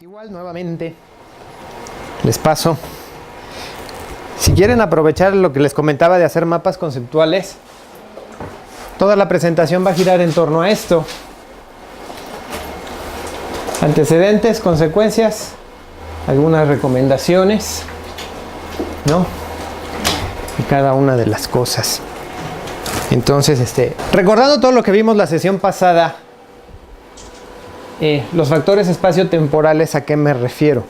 Igual nuevamente les paso. Si quieren aprovechar lo que les comentaba de hacer mapas conceptuales, toda la presentación va a girar en torno a esto. Antecedentes, consecuencias, algunas recomendaciones, ¿no? Y cada una de las cosas. Entonces, recordando todo lo que vimos la sesión pasada, los factores espaciotemporales, ¿a qué me refiero?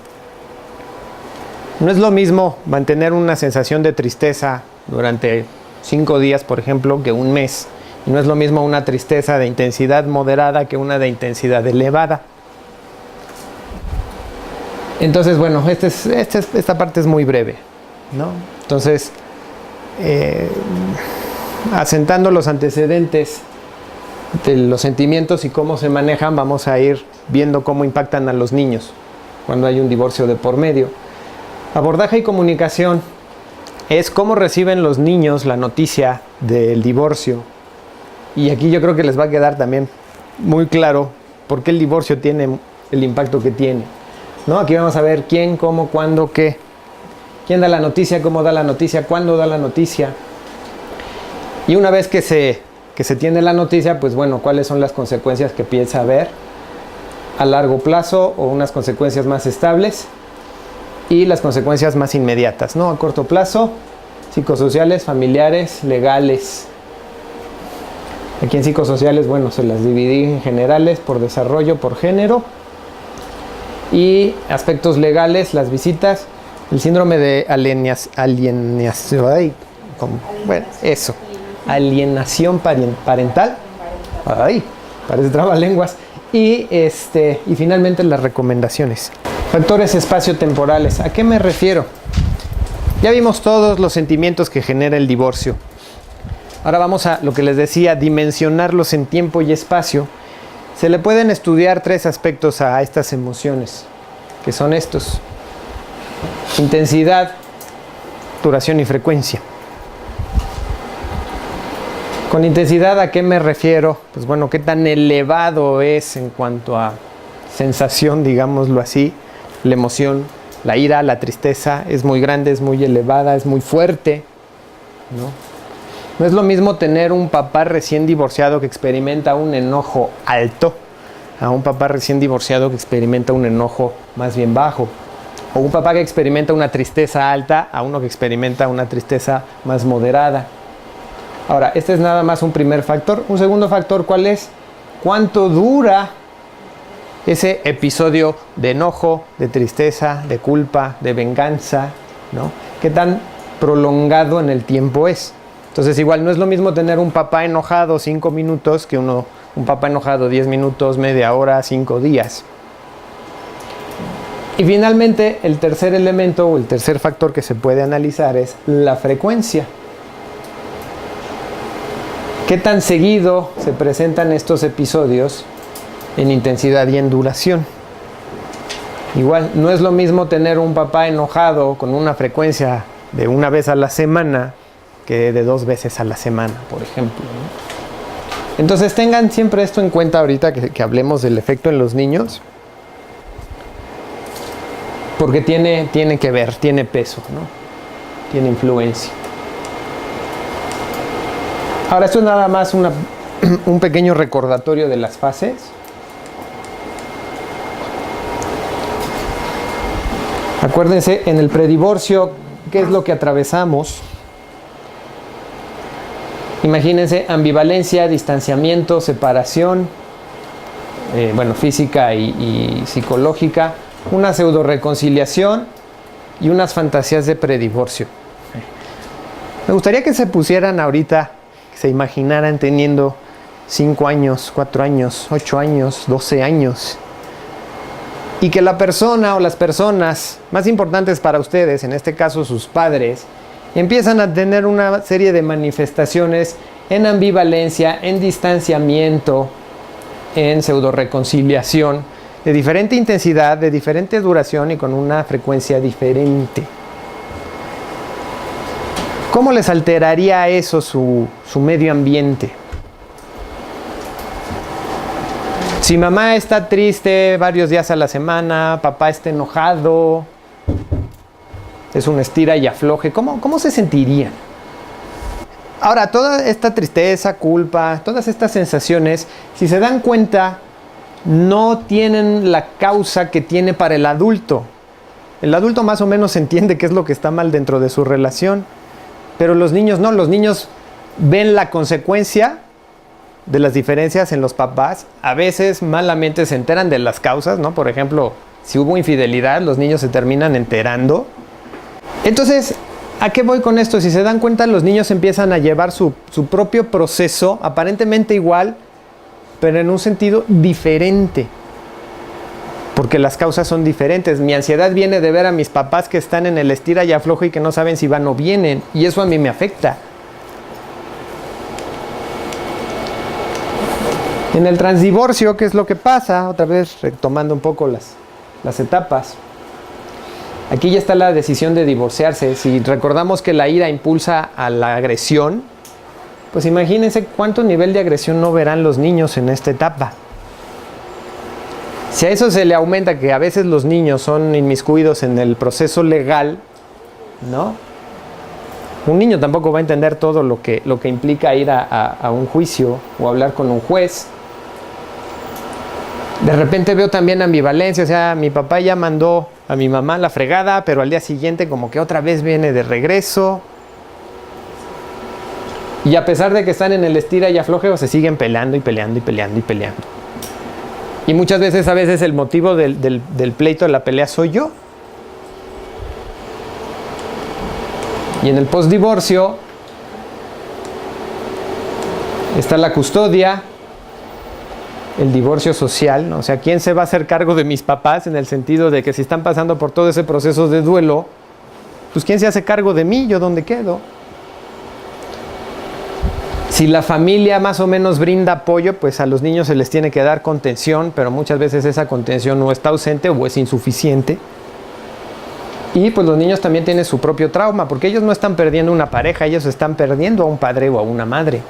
No es lo mismo mantener una sensación de tristeza durante 5 días, por ejemplo, que un mes. Y no es lo mismo una tristeza de intensidad moderada que una de intensidad elevada. Entonces, bueno, esta parte es muy breve, ¿no? Entonces, asentando los antecedentes de los sentimientos y cómo se manejan, vamos a ir viendo cómo impactan a los niños cuando hay un divorcio de por medio. Abordaje y comunicación es cómo reciben los niños la noticia del divorcio. Y aquí yo creo que les va a quedar también muy claro por qué el divorcio tiene el impacto que tiene, ¿no? Aquí vamos a ver quién, cómo, cuándo, qué. ¿Quién da la noticia? ¿Cómo da la noticia? ¿Cuándo da la noticia? Y una vez que se tiene la noticia, pues bueno, ¿cuáles son las consecuencias que piensa haber a largo plazo o unas consecuencias más estables y las consecuencias más inmediatas, ¿no? A corto plazo, psicosociales, familiares, legales. Aquí en psicosociales, bueno, se las dividí en generales, por desarrollo, por género. Y aspectos legales, las visitas, el síndrome de alienación parental. Ay, parece trabalenguas. Y finalmente las recomendaciones. Factores espaciotemporales. ¿A qué me refiero? Ya vimos todos los sentimientos que genera el divorcio. Ahora vamos a lo que les decía, dimensionarlos en tiempo y espacio. Se le pueden estudiar 3 aspectos a estas emociones, que son estos: intensidad, duración y frecuencia. Con intensidad, ¿a qué me refiero? Pues bueno, qué tan elevado es en cuanto a sensación, digámoslo así, la emoción, la ira, la tristeza, es muy grande, es muy elevada, es muy fuerte, ¿no? No es lo mismo tener un papá recién divorciado que experimenta un enojo alto a un papá recién divorciado que experimenta un enojo más bien bajo. O un papá que experimenta una tristeza alta a uno que experimenta una tristeza más moderada. Ahora, este es nada más un primer factor. Un segundo factor, ¿cuál es? ¿Cuánto dura ese episodio de enojo, de tristeza, de culpa, de venganza, ¿no? ¿Qué tan prolongado en el tiempo es? Entonces, igual no es lo mismo tener un papá enojado 5 minutos que un papá enojado 10 minutos, media hora, 5 días. Y finalmente, el tercer elemento o el tercer factor que se puede analizar es la frecuencia. ¿Qué tan seguido se presentan estos episodios en intensidad y en duración? Igual, no es lo mismo tener un papá enojado con una frecuencia de 1 vez a la semana que de 2 veces a la semana, por ejemplo, ¿no? Entonces tengan siempre esto en cuenta ahorita que hablemos del efecto en los niños, porque tiene que ver, tiene peso, ¿no? Tiene influencia. Ahora, esto es nada más un pequeño recordatorio de las fases. Acuérdense, en el predivorcio, ¿qué es lo que atravesamos? Imagínense ambivalencia, distanciamiento, separación, física y psicológica, una pseudo reconciliación y unas fantasías de predivorcio. Me gustaría que se pusieran ahorita, que se imaginaran teniendo 5 años, 4 años, 8 años, 12 años. Y que la persona o las personas más importantes para ustedes, en este caso sus padres, empiezan a tener una serie de manifestaciones en ambivalencia, en distanciamiento, en pseudo-reconciliación, de diferente intensidad, de diferente duración y con una frecuencia diferente. ¿Cómo les alteraría eso su medio ambiente? Si mamá está triste varios días a la semana, papá está enojado, es un estira y afloje, ¿cómo se sentirían? Ahora, toda esta tristeza, culpa, todas estas sensaciones, si se dan cuenta, no tienen la causa que tiene para el adulto. El adulto más o menos entiende qué es lo que está mal dentro de su relación, pero los niños no, los niños ven la consecuencia de las diferencias en los papás. A veces malamente se enteran de las causas, ¿no? Por ejemplo, si hubo infidelidad, los niños se terminan enterando. Entonces, ¿a qué voy con esto? Si se dan cuenta, los niños empiezan a llevar su propio proceso, aparentemente igual, pero en un sentido diferente. Porque las causas son diferentes. Mi ansiedad viene de ver a mis papás que están en el estira y afloje y que no saben si van o vienen. Y eso a mí me afecta. En el transdivorcio, ¿qué es lo que pasa? Otra vez retomando un poco las etapas. Aquí ya está la decisión de divorciarse. Si recordamos que la ira impulsa a la agresión, pues imagínense cuánto nivel de agresión no verán los niños en esta etapa. Si a eso se le aumenta que a veces los niños son inmiscuidos en el proceso legal, ¿no? Un niño tampoco va a entender todo lo que implica ir a un juicio o hablar con un juez. De repente veo también ambivalencia, o sea, mi papá ya mandó a mi mamá a la fregada, pero al día siguiente como que otra vez viene de regreso. Y a pesar de que están en el estira y aflojeo, se siguen peleando y peleando y peleando y peleando. Y muchas veces, el motivo del pleito, de la pelea, soy yo. Y en el postdivorcio está la custodia, el divorcio social, ¿no? O sea, ¿quién se va a hacer cargo de mis papás? En el sentido de que si están pasando por todo ese proceso de duelo, pues ¿quién se hace cargo de mí? ¿Yo dónde quedo? Si la familia más o menos brinda apoyo, pues a los niños se les tiene que dar contención, pero muchas veces esa contención no está ausente o es insuficiente. Y pues los niños también tienen su propio trauma, porque ellos no están perdiendo una pareja, ellos están perdiendo a un padre o a una madre.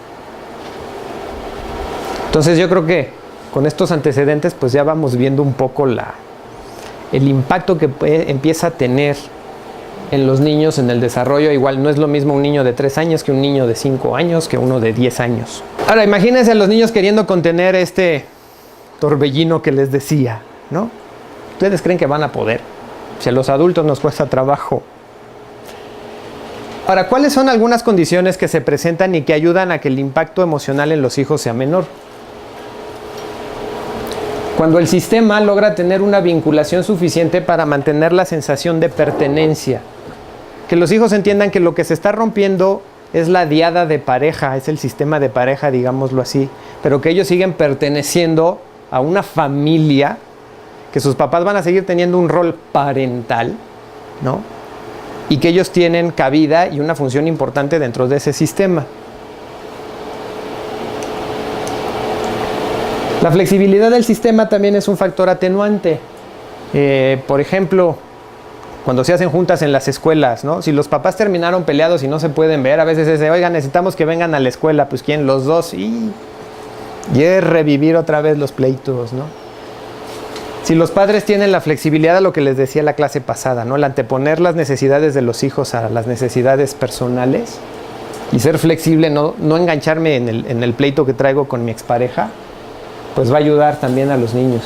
Entonces yo creo que con estos antecedentes pues ya vamos viendo un poco el impacto que empieza a tener en los niños en el desarrollo. Igual no es lo mismo un niño de 3 años que un niño de 5 años, que uno de 10 años. Ahora imagínense a los niños queriendo contener este torbellino que les decía, ¿no? ¿Ustedes creen que van a poder? Si a los adultos nos cuesta trabajo. Ahora, ¿cuáles son algunas condiciones que se presentan y que ayudan a que el impacto emocional en los hijos sea menor? Cuando el sistema logra tener una vinculación suficiente para mantener la sensación de pertenencia. Que los hijos entiendan que lo que se está rompiendo es la diada de pareja, es el sistema de pareja, digámoslo así, pero que ellos siguen perteneciendo a una familia, que sus papás van a seguir teniendo un rol parental, ¿no? Y que ellos tienen cabida y una función importante dentro de ese sistema. La flexibilidad del sistema también es un factor atenuante. Por ejemplo, cuando se hacen juntas en las escuelas, ¿no? Si los papás terminaron peleados y no se pueden ver, a veces es de, oigan, necesitamos que vengan a la escuela, pues ¿quién? Los dos, y es revivir otra vez los pleitos, ¿no? Si los padres tienen la flexibilidad, a lo que les decía la clase pasada, ¿no? El anteponer las necesidades de los hijos a las necesidades personales y ser flexible, no engancharme en el pleito que traigo con mi expareja, pues va a ayudar también a los niños.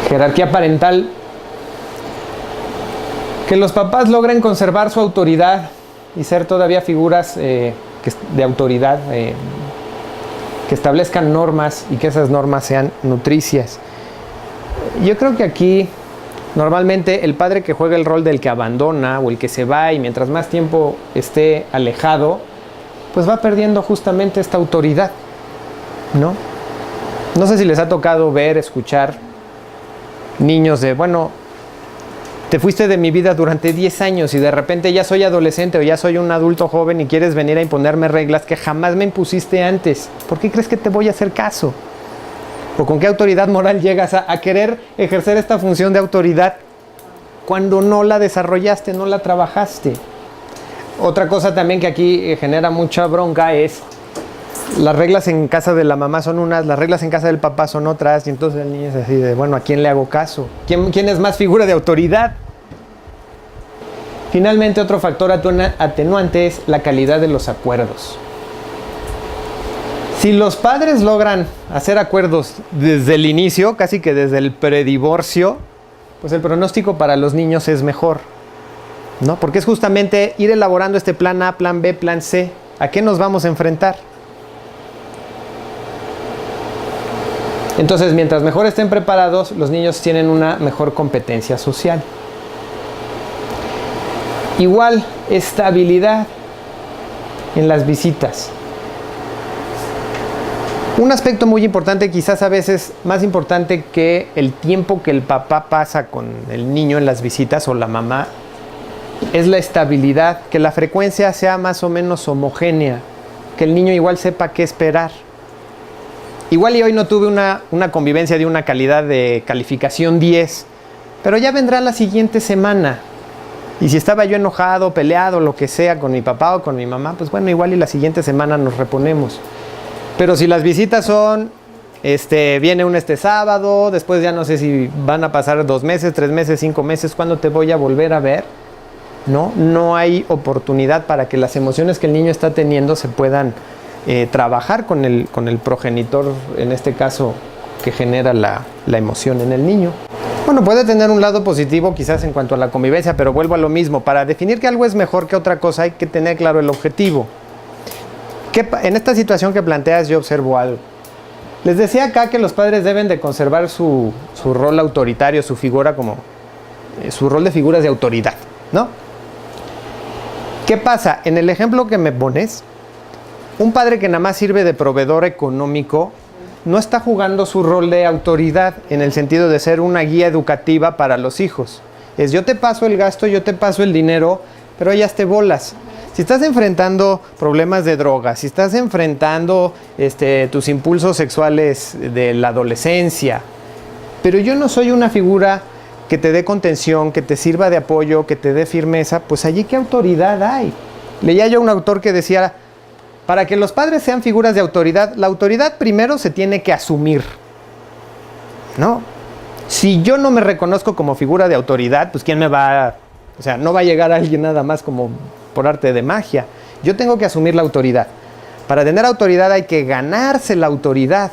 Jerarquía parental. Que los papás logren conservar su autoridad y ser todavía figuras de autoridad, que establezcan normas y que esas normas sean nutricias. Yo creo que aquí normalmente el padre que juega el rol del que abandona o el que se va y mientras más tiempo esté alejado, pues va perdiendo justamente esta autoridad, ¿no? No sé si les ha tocado ver, escuchar niños de, bueno, te fuiste de mi vida durante 10 años y de repente ya soy adolescente o ya soy un adulto joven y quieres venir a imponerme reglas que jamás me impusiste antes. ¿Por qué crees que te voy a hacer caso? ¿O con qué autoridad moral llegas a querer ejercer esta función de autoridad cuando no la desarrollaste, no la trabajaste? Otra cosa también que aquí genera mucha bronca es las reglas en casa de la mamá son unas, las reglas en casa del papá son otras, y entonces el niño es así de, bueno, ¿a quién le hago caso? ¿Quién es más figura de autoridad? Finalmente, otro factor atenuante es la calidad de los acuerdos. Si los padres logran hacer acuerdos desde el inicio, casi que desde el predivorcio, pues el pronóstico para los niños es mejor, ¿no? Porque es justamente ir elaborando este plan A, plan B, plan C. ¿A qué nos vamos a enfrentar? Entonces, mientras mejor estén preparados, los niños tienen una mejor competencia social. Igual, estabilidad en las visitas. Un aspecto muy importante, quizás a veces más importante que el tiempo que el papá pasa con el niño en las visitas o la mamá, es la estabilidad, que la frecuencia sea más o menos homogénea, que el niño igual sepa qué esperar. Igual y hoy no tuve una convivencia de una calidad de calificación 10, pero ya vendrá la siguiente semana. Y si estaba yo enojado, peleado, lo que sea, con mi papá o con mi mamá, pues bueno, igual y la siguiente semana nos reponemos. Pero si las visitas son, viene este sábado, después ya no sé si van a pasar 2 meses, 3 meses, 5 meses, ¿cuándo te voy a volver a ver? No hay oportunidad para que las emociones que el niño está teniendo se puedan trabajar con el progenitor, en este caso, que genera la emoción en el niño. Bueno, puede tener un lado positivo quizás en cuanto a la convivencia, pero vuelvo a lo mismo. Para definir que algo es mejor que otra cosa hay que tener claro el objetivo. En esta situación que planteas yo observo algo. Les decía acá que los padres deben de conservar su rol autoritario, su figura como su rol de figuras de autoridad, ¿no? ¿Qué pasa? En el ejemplo que me pones, un padre que nada más sirve de proveedor económico no está jugando su rol de autoridad en el sentido de ser una guía educativa para los hijos. Es yo te paso el gasto, yo te paso el dinero, pero ellas te bolas. Si estás enfrentando problemas de drogas, si estás enfrentando tus impulsos sexuales de la adolescencia, pero yo no soy una figura que te dé contención, que te sirva de apoyo, que te dé firmeza, pues allí ¿qué autoridad hay? Leía yo un autor que decía, para que los padres sean figuras de autoridad, la autoridad primero se tiene que asumir, ¿no? Si yo no me reconozco como figura de autoridad, pues ¿quién me va a...? O sea, no va a llegar alguien nada más como por arte de magia. Yo tengo que asumir la autoridad. Para tener autoridad hay que ganarse la autoridad.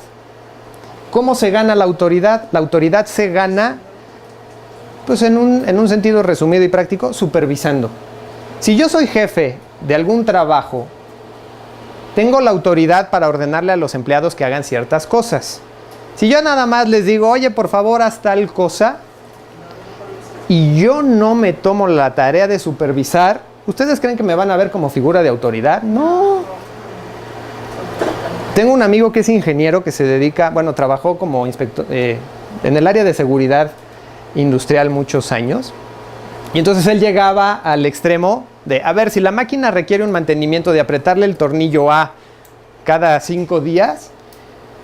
¿Cómo se gana la autoridad? La autoridad se gana, pues en un sentido resumido y práctico, supervisando. Si yo soy jefe de algún trabajo, tengo la autoridad para ordenarle a los empleados que hagan ciertas cosas. Si yo nada más les digo, oye, por favor, haz tal cosa, y yo no me tomo la tarea de supervisar, ¿ustedes creen que me van a ver como figura de autoridad? No. Tengo un amigo que es ingeniero que se dedica, bueno, trabajó como inspector en el área de seguridad industrial muchos años. Y entonces él llegaba al extremo de, a ver, si la máquina requiere un mantenimiento de apretarle el tornillo A cada 5 días,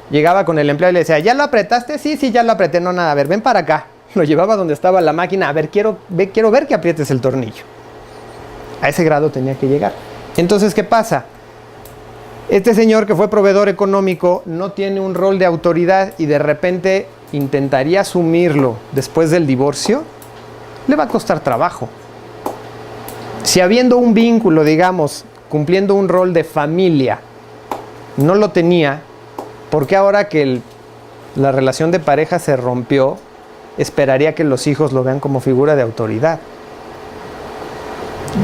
llegaba con el empleado y le decía, ¿ya lo apretaste? Sí, ya lo apreté. No, nada, a ver, ven para acá. Lo llevaba donde estaba la máquina, a ver, quiero ver que aprietes el tornillo. A ese grado tenía que llegar. Entonces, ¿qué pasa? Este señor que fue proveedor económico no tiene un rol de autoridad y de repente intentaría asumirlo después del divorcio, le va a costar trabajo. Si habiendo un vínculo, digamos, cumpliendo un rol de familia, no lo tenía, ¿por qué ahora que la relación de pareja se rompió, esperaría que los hijos lo vean como figura de autoridad?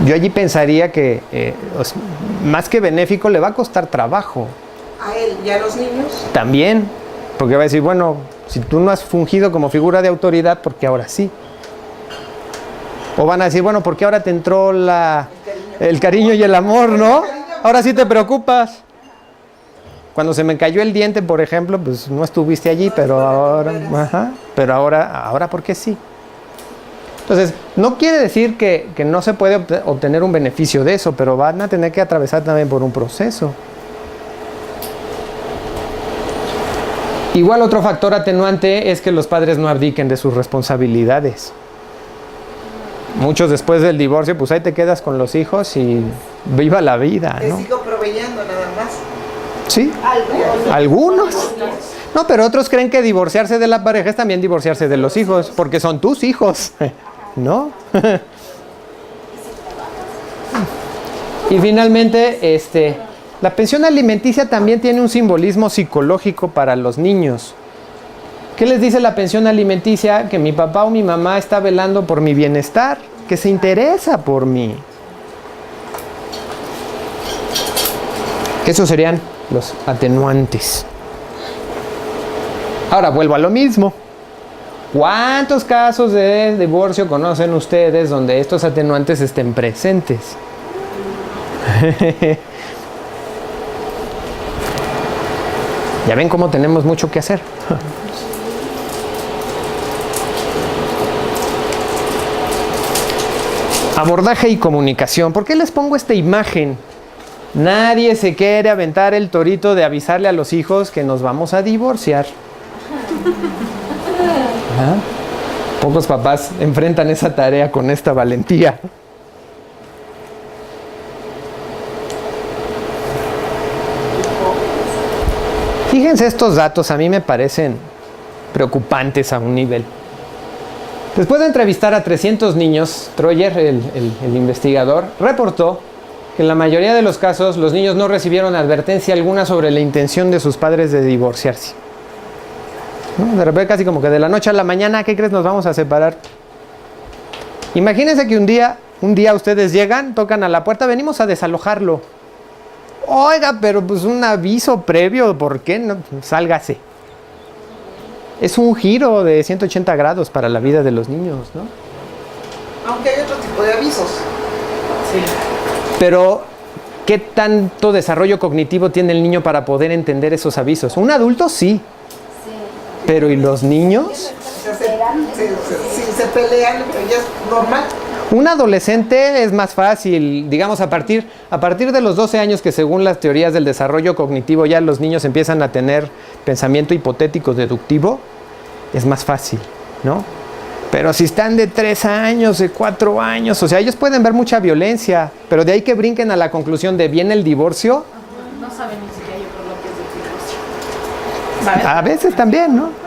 Yo allí pensaría que más que benéfico le va a costar trabajo. ¿A él y a los niños? También, porque va a decir, bueno, si tú no has fungido como figura de autoridad, ¿por qué ahora sí? O van a decir, bueno, ¿por qué ahora te entró el cariño y el amor, no? Ahora sí te preocupas. Cuando se me cayó el diente, por ejemplo, pues no estuviste allí, pero ahora ¿por qué sí? Entonces, no quiere decir que no se puede obtener un beneficio de eso, pero van a tener que atravesar también por un proceso. Igual otro factor atenuante es que los padres no abdiquen de sus responsabilidades. Muchos después del divorcio, pues ahí te quedas con los hijos y viva la vida, ¿no? Te sigo proveyendo nada más. ¿Sí? Algunos. No, pero otros creen que divorciarse de la pareja es también divorciarse de los hijos, porque son tus hijos, ¿no? Y finalmente, la pensión alimenticia también tiene un simbolismo psicológico para los niños. ¿Qué les dice la pensión alimenticia? Que mi papá o mi mamá está velando por mi bienestar, que se interesa por mí. Esos serían los atenuantes. Ahora vuelvo a lo mismo. ¿Cuántos casos de divorcio conocen ustedes donde estos atenuantes estén presentes? Ya ven cómo tenemos mucho que hacer. Abordaje y comunicación. ¿Por qué les pongo esta imagen? Nadie se quiere aventar el torito de avisarle a los hijos que nos vamos a divorciar. ¿Ah? Pocos papás enfrentan esa tarea con esta valentía. Fíjense, estos datos a mí me parecen preocupantes a un nivel. Después de entrevistar a 300 niños, Troyer, el investigador, reportó que en la mayoría de los casos los niños no recibieron advertencia alguna sobre la intención de sus padres de divorciarse. ¿No? De repente casi como que de la noche a la mañana, ¿qué crees? Nos vamos a separar. Imagínense que un día ustedes llegan, tocan a la puerta, venimos a desalojarlo. Oiga, pero pues un aviso previo, ¿por qué no? Sálgase. Es un giro de 180 grados para la vida de los niños, ¿no? Aunque hay otro tipo de avisos. Sí. Pero, ¿qué tanto desarrollo cognitivo tiene el niño para poder entender esos avisos? Un adulto sí. Pero ¿y los niños? Se pelean, ya es normal. Un adolescente es más fácil, digamos, a partir de los 12 años, que según las teorías del desarrollo cognitivo ya los niños empiezan a tener pensamiento hipotético deductivo, es más fácil, ¿no? Pero si están de 3 años, de 4 años, o sea, ellos pueden ver mucha violencia, pero de ahí que brinquen a la conclusión de viene el divorcio. No saben ni siquiera yo por lo que es el divorcio. A veces también, ¿no?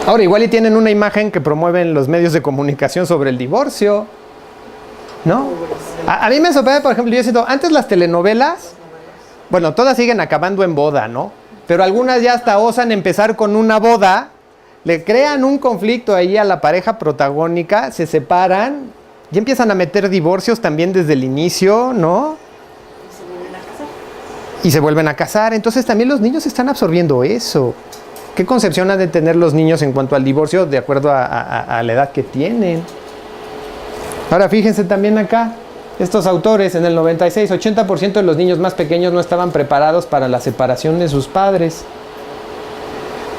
Ahora, igual y tienen una imagen que promueven los medios de comunicación sobre el divorcio, ¿no? A mí me sorprende, por ejemplo, yo siento, antes las telenovelas, bueno, todas siguen acabando en boda, ¿no? Pero algunas ya hasta osan empezar con una boda, le crean un conflicto ahí a la pareja protagónica, se separan y empiezan a meter divorcios también desde el inicio, ¿no? Y se vuelven a casar. Entonces también los niños están absorbiendo eso. ¿Qué concepción han de tener los niños en cuanto al divorcio de acuerdo a la edad que tienen? Ahora fíjense también acá, estos autores en el 96, 80% de los niños más pequeños no estaban preparados para la separación de sus padres.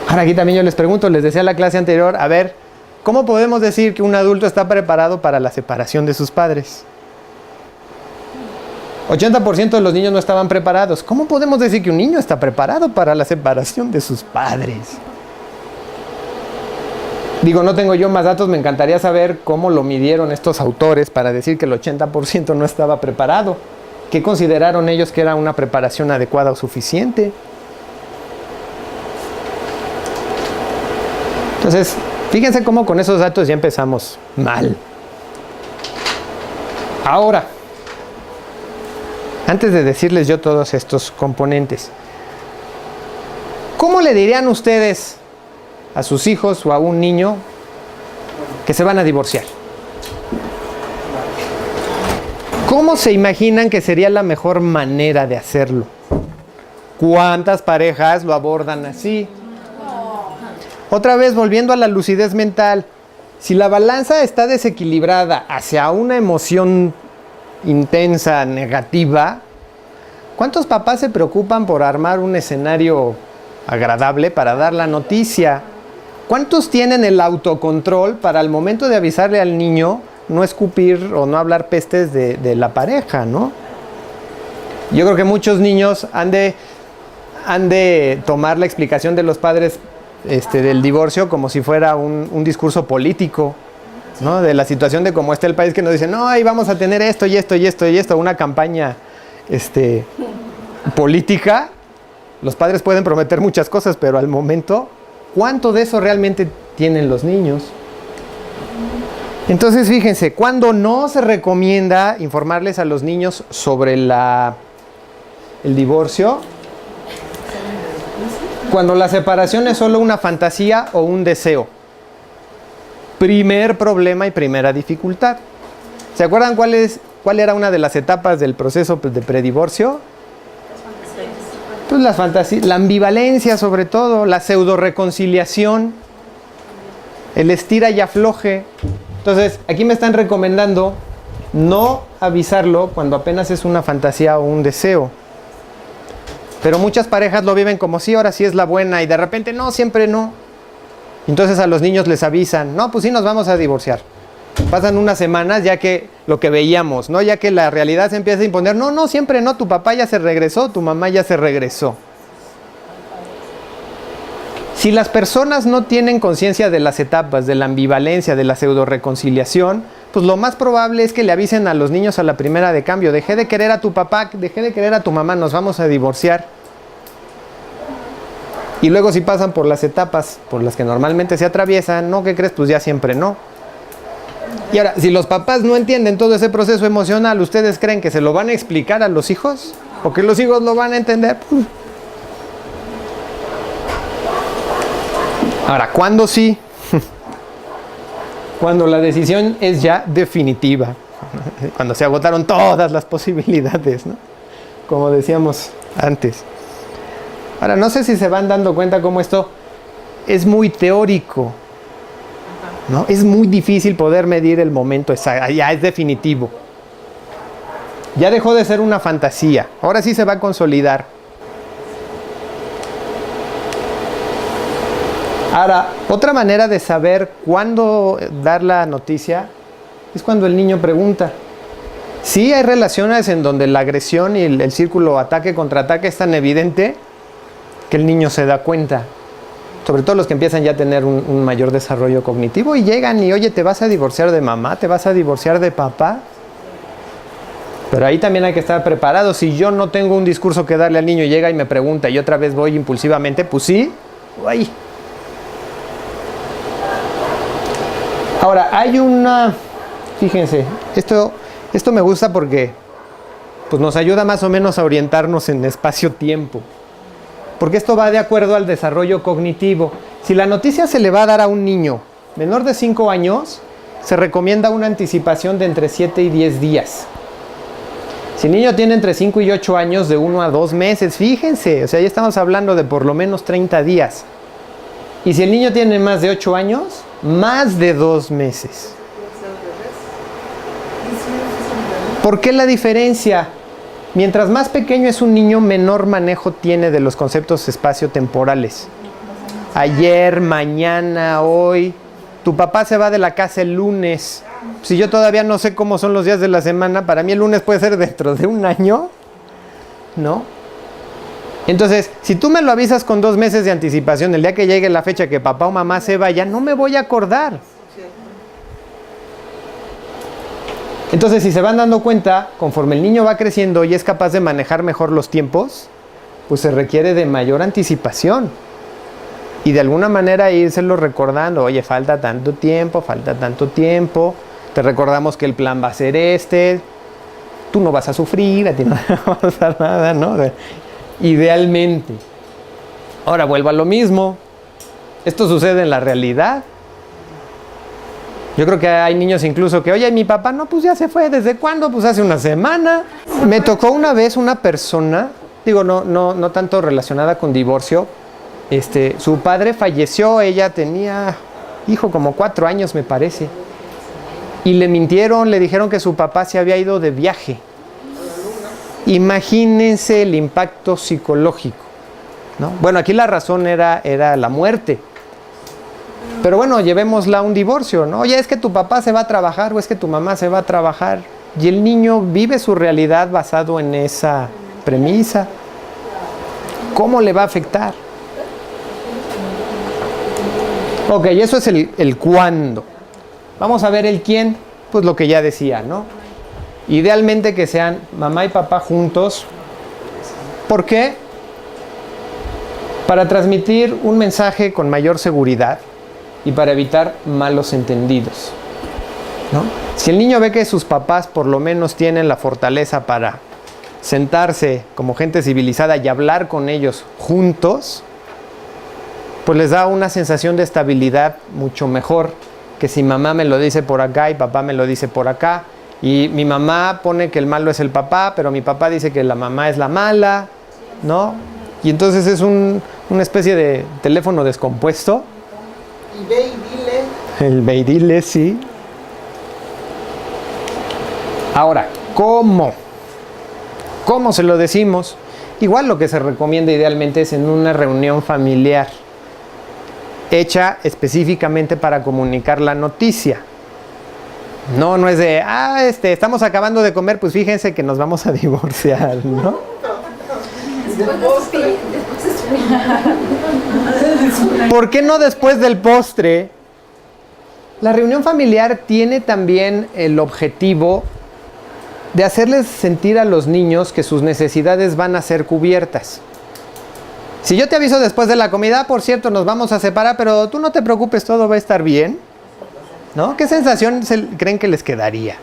Ahora aquí también yo les pregunto, les decía en la clase anterior, a ver, ¿cómo podemos decir que un adulto está preparado para la separación de sus padres? 80% de los niños no estaban preparados. ¿Cómo podemos decir que un niño está preparado para la separación de sus padres? Digo, no tengo yo más datos, me encantaría saber cómo lo midieron estos autores para decir que el 80% no estaba preparado. ¿Qué consideraron ellos que era una preparación adecuada o suficiente? Entonces, fíjense cómo con esos datos ya empezamos mal. Ahora, antes de decirles yo todos estos componentes, ¿cómo le dirían ustedes a sus hijos o a un niño que se van a divorciar? ¿Cómo se imaginan que sería la mejor manera de hacerlo? ¿Cuántas parejas lo abordan así? Otra vez, volviendo a la lucidez mental, si la balanza está desequilibrada hacia una emoción intensa, negativa, ¿cuántos papás se preocupan por armar un escenario agradable para dar la noticia? ¿Cuántos tienen el autocontrol para al momento de avisarle al niño no escupir o no hablar pestes de la pareja, ¿no? Yo creo que muchos niños han de tomar la explicación de los padres del divorcio como si fuera un discurso político, ¿no? De la situación de cómo está el país, que nos dicen, no, ahí vamos a tener esto y esto y esto y esto, una campaña política, los padres pueden prometer muchas cosas, pero al momento, ¿cuánto de eso realmente tienen los niños? Entonces, fíjense, cuando no se recomienda informarles a los niños sobre el divorcio, cuando la separación es solo una fantasía o un deseo. Primer problema y primera dificultad. ¿Se acuerdan cuál era una de las etapas del proceso de predivorcio? Pues las fantasías, la ambivalencia sobre todo, la pseudo reconciliación, el estira y afloje. Entonces, aquí me están recomendando no avisarlo cuando apenas es una fantasía o un deseo. Pero muchas parejas lo viven como sí, ahora sí es la buena, y de repente no, siempre no. Entonces a los niños les avisan, no, pues sí nos vamos a divorciar. Pasan unas semanas ya que lo que veíamos, ¿no? Ya que la realidad se empieza a imponer, no, siempre no, tu papá ya se regresó, tu mamá ya se regresó. Si las personas no tienen conciencia de las etapas, de la ambivalencia, de la pseudo reconciliación, pues lo más probable es que le avisen a los niños a la primera de cambio, dejé de querer a tu papá, dejé de querer a tu mamá, nos vamos a divorciar. Y luego si pasan por las etapas por las que normalmente se atraviesan, ¿no? ¿Qué crees? Pues ya siempre no. Y ahora, si los papás no entienden todo ese proceso emocional, ¿ustedes creen que se lo van a explicar a los hijos? ¿O que los hijos lo van a entender? Ahora, ¿cuándo sí? Cuando la decisión es ya definitiva. Cuando se agotaron todas las posibilidades, ¿no? Como decíamos antes. Ahora, no sé si se van dando cuenta cómo esto es muy teórico, ¿no? Es muy difícil poder medir el momento exacto, ya es definitivo. Ya dejó de ser una fantasía, ahora sí se va a consolidar. Ahora, otra manera de saber cuándo dar la noticia es cuando el niño pregunta. Sí hay relaciones en donde la agresión y el círculo ataque contra ataque es tan evidente que el niño se da cuenta, sobre todo los que empiezan ya a tener un mayor desarrollo cognitivo y llegan y, oye, ¿te vas a divorciar de mamá? ¿Te vas a divorciar de papá? Pero ahí también hay que estar preparado. Si yo no tengo un discurso que darle al niño y llega y me pregunta y otra vez voy impulsivamente, pues sí, ¡ay! Ahora, hay una, fíjense, esto me gusta porque pues nos ayuda más o menos a orientarnos en espacio-tiempo. Porque esto va de acuerdo al desarrollo cognitivo. Si la noticia se le va a dar a un niño menor de 5 años, se recomienda una anticipación de entre 7 y 10 días. Si el niño tiene entre 5 y 8 años, de 1 a 2 meses, fíjense, o sea, ya estamos hablando de por lo menos 30 días. Y si el niño tiene más de 8 años, más de 2 meses. ¿Por qué la diferencia? Mientras más pequeño es un niño, menor manejo tiene de los conceptos espacio-temporales. Ayer, mañana, hoy. Tu papá se va de la casa el lunes. Si yo todavía no sé cómo son los días de la semana, para mí el lunes puede ser dentro de un año, ¿no? Entonces, si tú me lo avisas con 2 meses de anticipación, el día que llegue la fecha que papá o mamá se vaya, no me voy a acordar. Entonces, si se van dando cuenta, conforme el niño va creciendo y es capaz de manejar mejor los tiempos, pues se requiere de mayor anticipación. Y de alguna manera írselo recordando, oye, falta tanto tiempo, te recordamos que el plan va a ser este, tú no vas a sufrir, a ti no te va a pasar nada, ¿no? Idealmente. Ahora vuelvo a lo mismo. Esto sucede en la realidad. Yo creo que hay niños incluso que, oye, mi papá, no, pues ya se fue. ¿Desde cuándo? Pues hace una semana. Me tocó una vez una persona, digo, no tanto relacionada con divorcio. Su padre falleció, ella tenía, como 4 años me parece. Y le mintieron, le dijeron que su papá se había ido de viaje. Imagínense el impacto psicológico, ¿no? Bueno, aquí la razón era la muerte. Pero bueno, llevémosla a un divorcio, ¿no? Oye, es que tu papá se va a trabajar o es que tu mamá se va a trabajar. Y el niño vive su realidad basado en esa premisa. ¿Cómo le va a afectar? Ok, eso es el cuándo. Vamos a ver el quién, pues lo que ya decía, ¿no? Idealmente que sean mamá y papá juntos ¿Por qué? Para transmitir un mensaje con mayor seguridad y para evitar malos entendidos, ¿no? Si el niño ve que sus papás por lo menos tienen la fortaleza para sentarse como gente civilizada y hablar con ellos juntos, pues les da una sensación de estabilidad mucho mejor que si mamá me lo dice por acá y papá me lo dice por acá, y mi mamá pone que el malo es el papá, pero mi papá dice que la mamá es la mala, ¿no? Y entonces es una especie de teléfono descompuesto. Y ve y dile. El ve y dile, sí. Ahora, ¿cómo? ¿Cómo se lo decimos? Igual lo que se recomienda idealmente es en una reunión familiar, hecha específicamente para comunicar la noticia. No es de, estamos acabando de comer, pues fíjense que nos vamos a divorciar, ¿no? Después del postre. ¿Por qué no después del postre? La reunión familiar tiene también el objetivo de hacerles sentir a los niños que sus necesidades van a ser cubiertas. Si yo te aviso después de la comida, por cierto, nos vamos a separar, pero tú no te preocupes, todo va a estar bien, ¿no? ¿Qué sensación creen que les quedaría?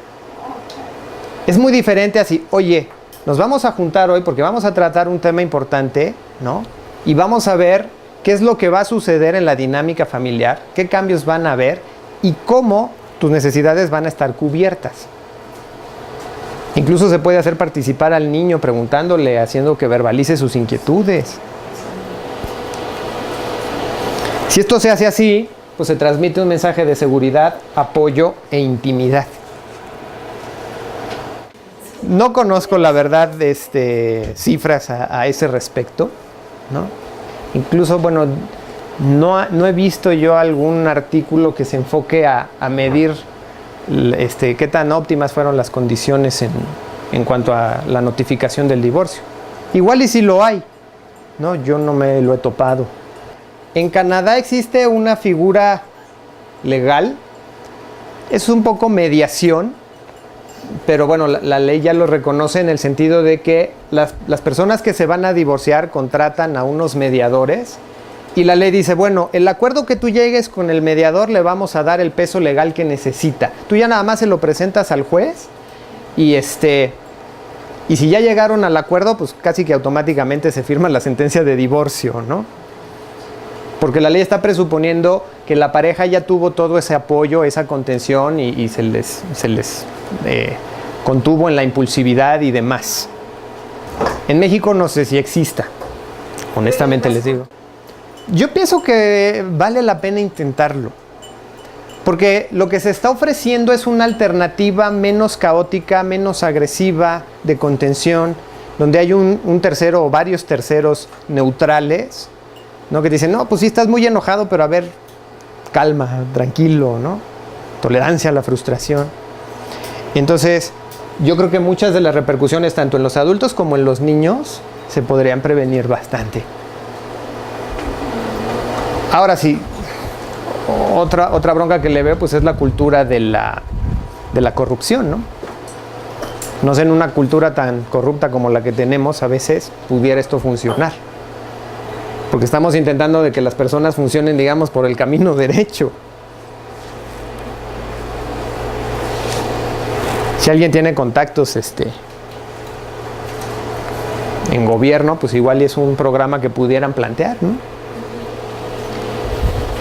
Es muy diferente así, oye, nos vamos a juntar hoy porque vamos a tratar un tema importante, ¿no? Y vamos a ver qué es lo que va a suceder en la dinámica familiar, qué cambios van a haber y cómo tus necesidades van a estar cubiertas. Incluso se puede hacer participar al niño preguntándole, haciendo que verbalice sus inquietudes. Si esto se hace así, pues se transmite un mensaje de seguridad, apoyo e intimidad. No conozco la verdad cifras a ese respecto, ¿no? Incluso, bueno, no he visto yo algún artículo que se enfoque a medir qué tan óptimas fueron las condiciones en cuanto a la notificación del divorcio. Igual y si lo hay, ¿no? Yo no me lo he topado. En Canadá existe una figura legal, es un poco mediación, pero bueno, la ley ya lo reconoce en el sentido de que las personas que se van a divorciar contratan a unos mediadores y la ley dice, bueno, el acuerdo que tú llegues con el mediador le vamos a dar el peso legal que necesita. Tú ya nada más se lo presentas al juez y si ya llegaron al acuerdo, pues casi que automáticamente se firma la sentencia de divorcio, ¿no? Porque la ley está presuponiendo que la pareja ya tuvo todo ese apoyo, esa contención y se les contuvo en la impulsividad y demás. En México no sé si exista, honestamente les digo. Yo pienso que vale la pena intentarlo, porque lo que se está ofreciendo es una alternativa menos caótica, menos agresiva, de contención, donde hay un tercero o varios terceros neutrales, ¿no? Que dicen, no, pues sí estás muy enojado, pero a ver, calma, tranquilo, ¿no? Tolerancia a la frustración. Entonces, yo creo que muchas de las repercusiones, tanto en los adultos como en los niños, se podrían prevenir bastante. Ahora sí, otra bronca que le veo, pues es la cultura de la corrupción, ¿no? No sé, en una cultura tan corrupta como la que tenemos, a veces pudiera esto funcionar. Porque estamos intentando de que las personas funcionen, digamos, por el camino derecho. Si alguien tiene contactos en gobierno, pues igual es un programa que pudieran plantear, ¿no?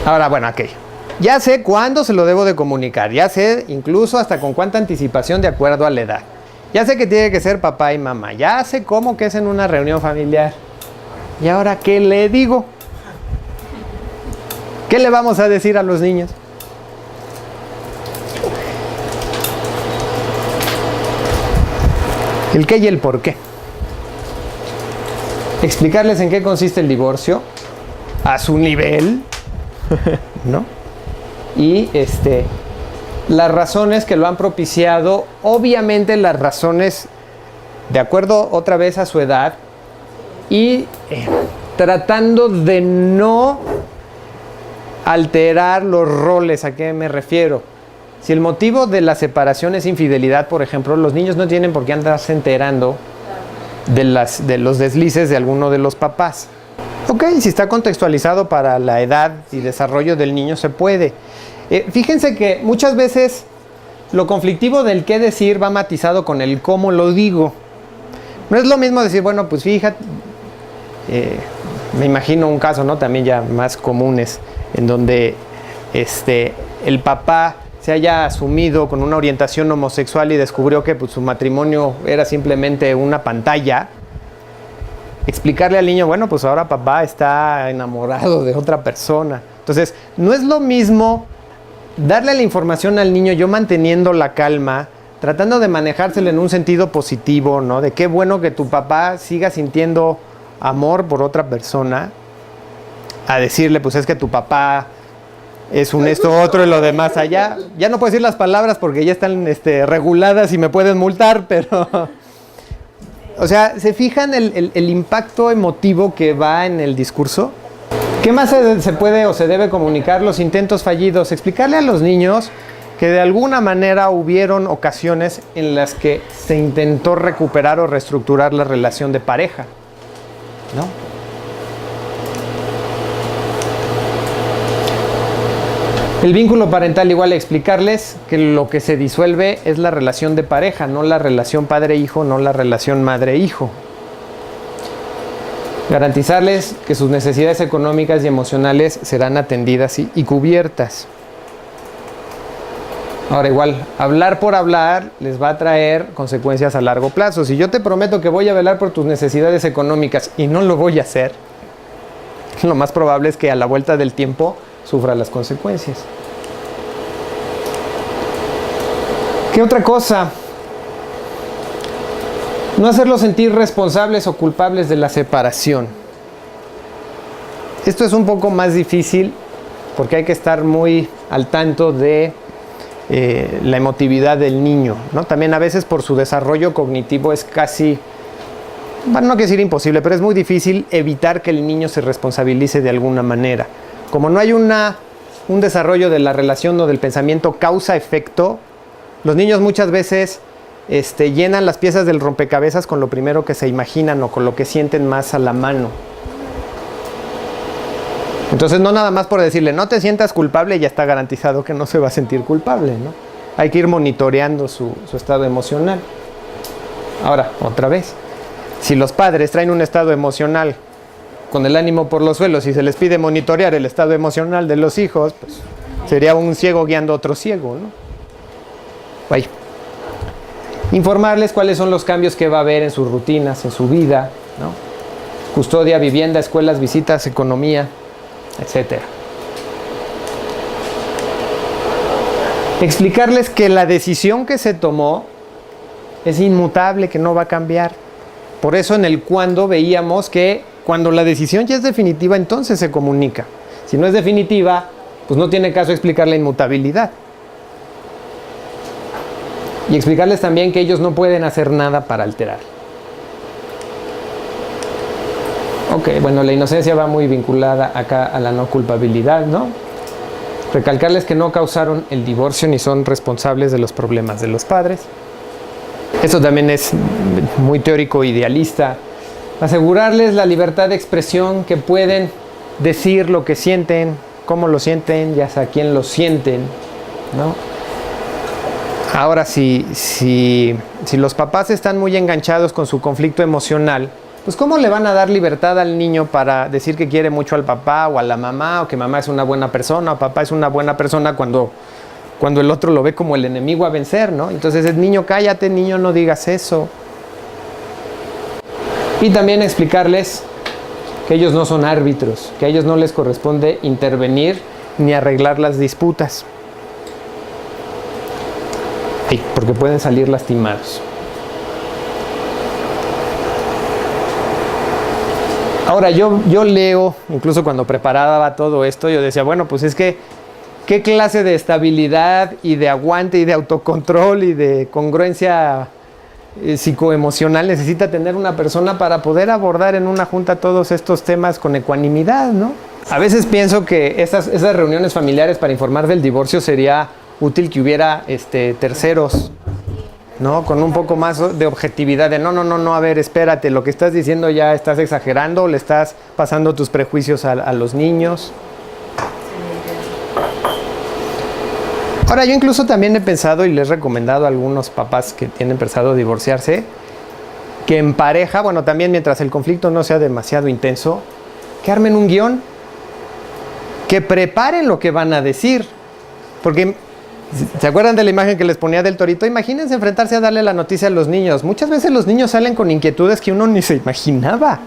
Ahora, bueno, ok. Ya sé cuándo se lo debo de comunicar. Ya sé incluso hasta con cuánta anticipación de acuerdo a la edad. Ya sé que tiene que ser papá y mamá. Ya sé cómo que es en una reunión familiar. ¿Y ahora qué le digo? ¿Qué le vamos a decir a los niños? El qué y el por qué. Explicarles en qué consiste el divorcio a su nivel, ¿no? Y las razones que lo han propiciado, obviamente las razones de acuerdo otra vez a su edad y tratando de no alterar los roles. ¿A qué me refiero? Si el motivo de la separación es infidelidad, por ejemplo, los niños no tienen por qué andarse enterando de los deslices de alguno de los papás. Ok, si está contextualizado para la edad y desarrollo del niño, se puede. Fíjense que muchas veces lo conflictivo del qué decir va matizado con el cómo lo digo. No es lo mismo decir, bueno, pues fíjate, me imagino un caso, ¿no? También ya más comunes, en donde el papá se haya asumido con una orientación homosexual y descubrió que pues, su matrimonio era simplemente una pantalla. Explicarle al niño, bueno, pues ahora papá está enamorado de otra persona. Entonces, no es lo mismo darle la información al niño, yo manteniendo la calma, tratando de manejárselo en un sentido positivo, ¿no? De qué bueno que tu papá siga sintiendo amor por otra persona, a decirle, pues es que tu papá es un esto, otro y lo demás allá. Ya no puedo decir las palabras porque ya están reguladas y me pueden multar, pero... O sea, ¿se fijan el impacto emotivo que va en el discurso? ¿Qué más se puede o se debe comunicar? Los intentos fallidos. Explicarle a los niños que de alguna manera hubieron ocasiones en las que se intentó recuperar o reestructurar la relación de pareja, ¿no? El vínculo parental, igual, explicarles que lo que se disuelve es la relación de pareja, no la relación padre-hijo, no la relación madre-hijo. Garantizarles que sus necesidades económicas y emocionales serán atendidas y cubiertas. Ahora igual, hablar por hablar les va a traer consecuencias a largo plazo. Si yo te prometo que voy a velar por tus necesidades económicas y no lo voy a hacer, lo más probable es que a la vuelta del tiempo sufra las consecuencias. ¿Qué otra cosa? No hacerlos sentir responsables o culpables de la separación. Esto es un poco más difícil porque hay que estar muy al tanto de la emotividad del niño, ¿no? También a veces por su desarrollo cognitivo es casi, bueno, no quiero decir imposible, pero es muy difícil evitar que el niño se responsabilice de alguna manera. Como no hay un desarrollo de la relación o del pensamiento causa-efecto, los niños muchas veces llenan las piezas del rompecabezas con lo primero que se imaginan o con lo que sienten más a la mano. Entonces no nada más por decirle no te sientas culpable ya está garantizado que no se va a sentir culpable, ¿no? Hay que ir monitoreando su estado emocional. Ahora, otra vez, si los padres traen un estado emocional con el ánimo por los suelos y se les pide monitorear el estado emocional de los hijos, pues sería un ciego guiando a otro ciego, ¿no? Vaya. Informarles cuáles son los cambios que va a haber en sus rutinas, en su vida, ¿no? Custodia, vivienda, escuelas, visitas, economía, etc. Explicarles que la decisión que se tomó es inmutable, que no va a cambiar. Por eso en el cuándo veíamos que cuando la decisión ya es definitiva, entonces se comunica. Si no es definitiva, pues no tiene caso explicar la inmutabilidad. Y explicarles también que ellos no pueden hacer nada para alterar. Ok, bueno, la inocencia va muy vinculada acá a la no culpabilidad, ¿no? Recalcarles que no causaron el divorcio ni son responsables de los problemas de los padres. Esto también es muy teórico idealista. Asegurarles la libertad de expresión, que pueden decir lo que sienten, cómo lo sienten, ya sea quién lo sienten, ¿no? Ahora, si los papás están muy enganchados con su conflicto emocional, pues ¿cómo le van a dar libertad al niño para decir que quiere mucho al papá o a la mamá, o que mamá es una buena persona o papá es una buena persona cuando el otro lo ve como el enemigo a vencer, ¿no? Entonces el niño, cállate, niño, no digas eso. Y también explicarles que ellos no son árbitros, que a ellos no les corresponde intervenir ni arreglar las disputas. Porque pueden salir lastimados. Ahora, yo leo, incluso cuando preparaba todo esto, yo decía, bueno, pues es que, ¿qué clase de estabilidad y de aguante y de autocontrol y de congruencia psicoemocional necesita tener una persona para poder abordar en una junta todos estos temas con ecuanimidad, ¿no? A veces pienso que esas reuniones familiares para informar del divorcio sería útil que hubiera terceros, ¿no? Con un poco más de objetividad, de no, a ver, espérate, lo que estás diciendo ya estás exagerando, le estás pasando tus prejuicios a los niños. Ahora, yo incluso también he pensado y les he recomendado a algunos papás que tienen pensado divorciarse, que en pareja, bueno, también mientras el conflicto no sea demasiado intenso, que armen un guión, que preparen lo que van a decir. Porque, ¿se acuerdan de la imagen que les ponía del torito? Imagínense enfrentarse a darle la noticia a los niños. Muchas veces los niños salen con inquietudes que uno ni se imaginaba.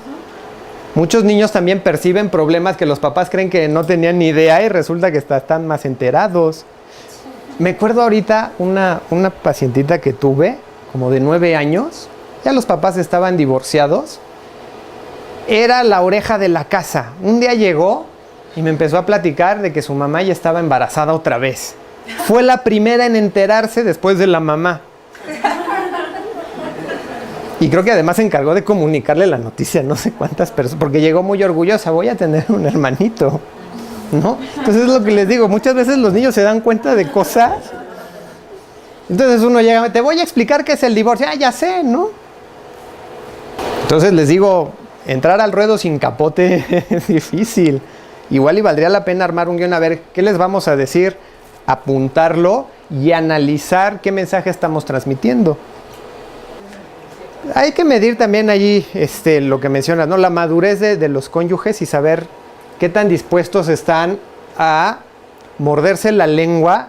Muchos niños también perciben problemas que los papás creen que no tenían ni idea y resulta que están más enterados. Me acuerdo ahorita una pacientita que tuve, como de 9 años, ya los papás estaban divorciados. Era la oreja de la casa. Un día llegó y me empezó a platicar de que su mamá ya estaba embarazada otra vez. Fue la primera en enterarse después de la mamá. Y creo que además se encargó de comunicarle la noticia a no sé cuántas personas, porque llegó muy orgullosa, voy a tener un hermanito, ¿no? Entonces es lo que les digo, muchas veces los niños se dan cuenta de cosas. Entonces uno llega, te voy a explicar qué es el divorcio. Ya sé, ¿no? Entonces les digo, entrar al ruedo sin capote es difícil. Igual y valdría la pena armar un guión, a ver qué les vamos a decir, apuntarlo y analizar qué mensaje estamos transmitiendo. Hay que medir también allí lo que mencionas, ¿no? La madurez de los cónyuges y saber qué tan dispuestos están a morderse la lengua,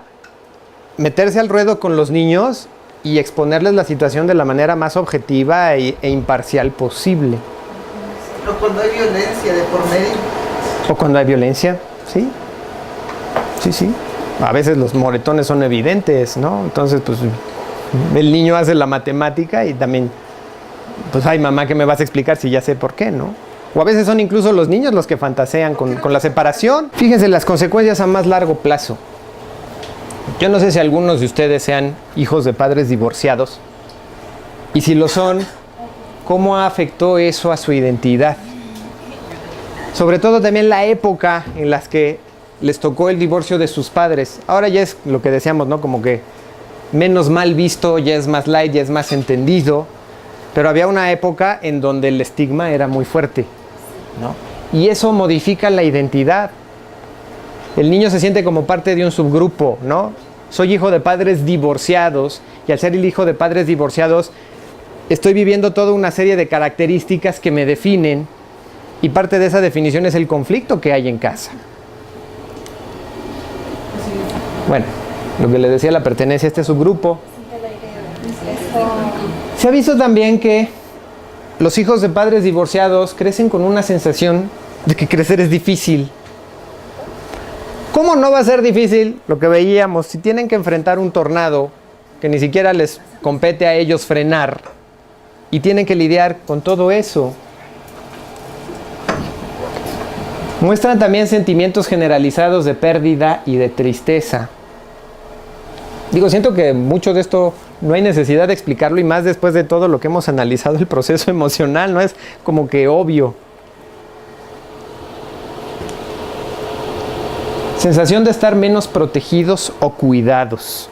meterse al ruedo con los niños y exponerles la situación de la manera más objetiva e imparcial posible. Pero cuando hay violencia de por medio. O cuando hay violencia, ¿sí? Sí. A veces los moretones son evidentes, ¿no? Entonces, pues, el niño hace la matemática y también, pues, ay, mamá, ¿qué me vas a explicar si ya sé por qué, no? O a veces son incluso los niños los que fantasean con la separación. Fíjense las consecuencias a más largo plazo. Yo no sé si algunos de ustedes sean hijos de padres divorciados. Y si lo son, ¿cómo afectó eso a su identidad? Sobre todo también la época en las que les tocó el divorcio de sus padres. Ahora ya es lo que decíamos, ¿no? Como que menos mal visto, ya es más light, ya es más entendido. Pero había una época en donde el estigma era muy fuerte, ¿no? Y eso modifica la identidad. El niño se siente como parte de un subgrupo, ¿no? Soy hijo de padres divorciados y al ser el hijo de padres divorciados estoy viviendo toda una serie de características que me definen y parte de esa definición es el conflicto que hay en casa. Bueno, lo que les decía, la pertenencia a este subgrupo. Se ha visto también que los hijos de padres divorciados crecen con una sensación de que crecer es difícil. ¿Cómo no va a ser difícil? Lo que veíamos, si tienen que enfrentar un tornado que ni siquiera les compete a ellos frenar y tienen que lidiar con todo eso. Muestran también sentimientos generalizados de pérdida y de tristeza. Digo, siento que mucho de esto no hay necesidad de explicarlo y más después de todo lo que hemos analizado el proceso emocional, no es como que obvio. Sensación de estar menos protegidos o cuidados.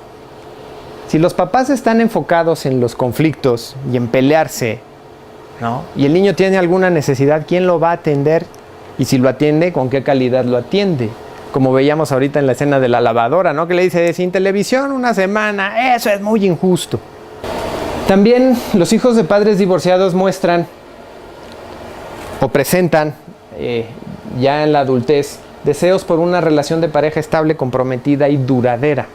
Si los papás están enfocados en los conflictos y en pelearse, ¿no? Y el niño tiene alguna necesidad, ¿quién lo va a atender? Y si lo atiende, ¿con qué calidad lo atiende? Como veíamos ahorita en la escena de la lavadora, ¿no? Que le dice, sin televisión una semana, eso es muy injusto. También los hijos de padres divorciados muestran o presentan ya en la adultez deseos por una relación de pareja estable, comprometida y duradera.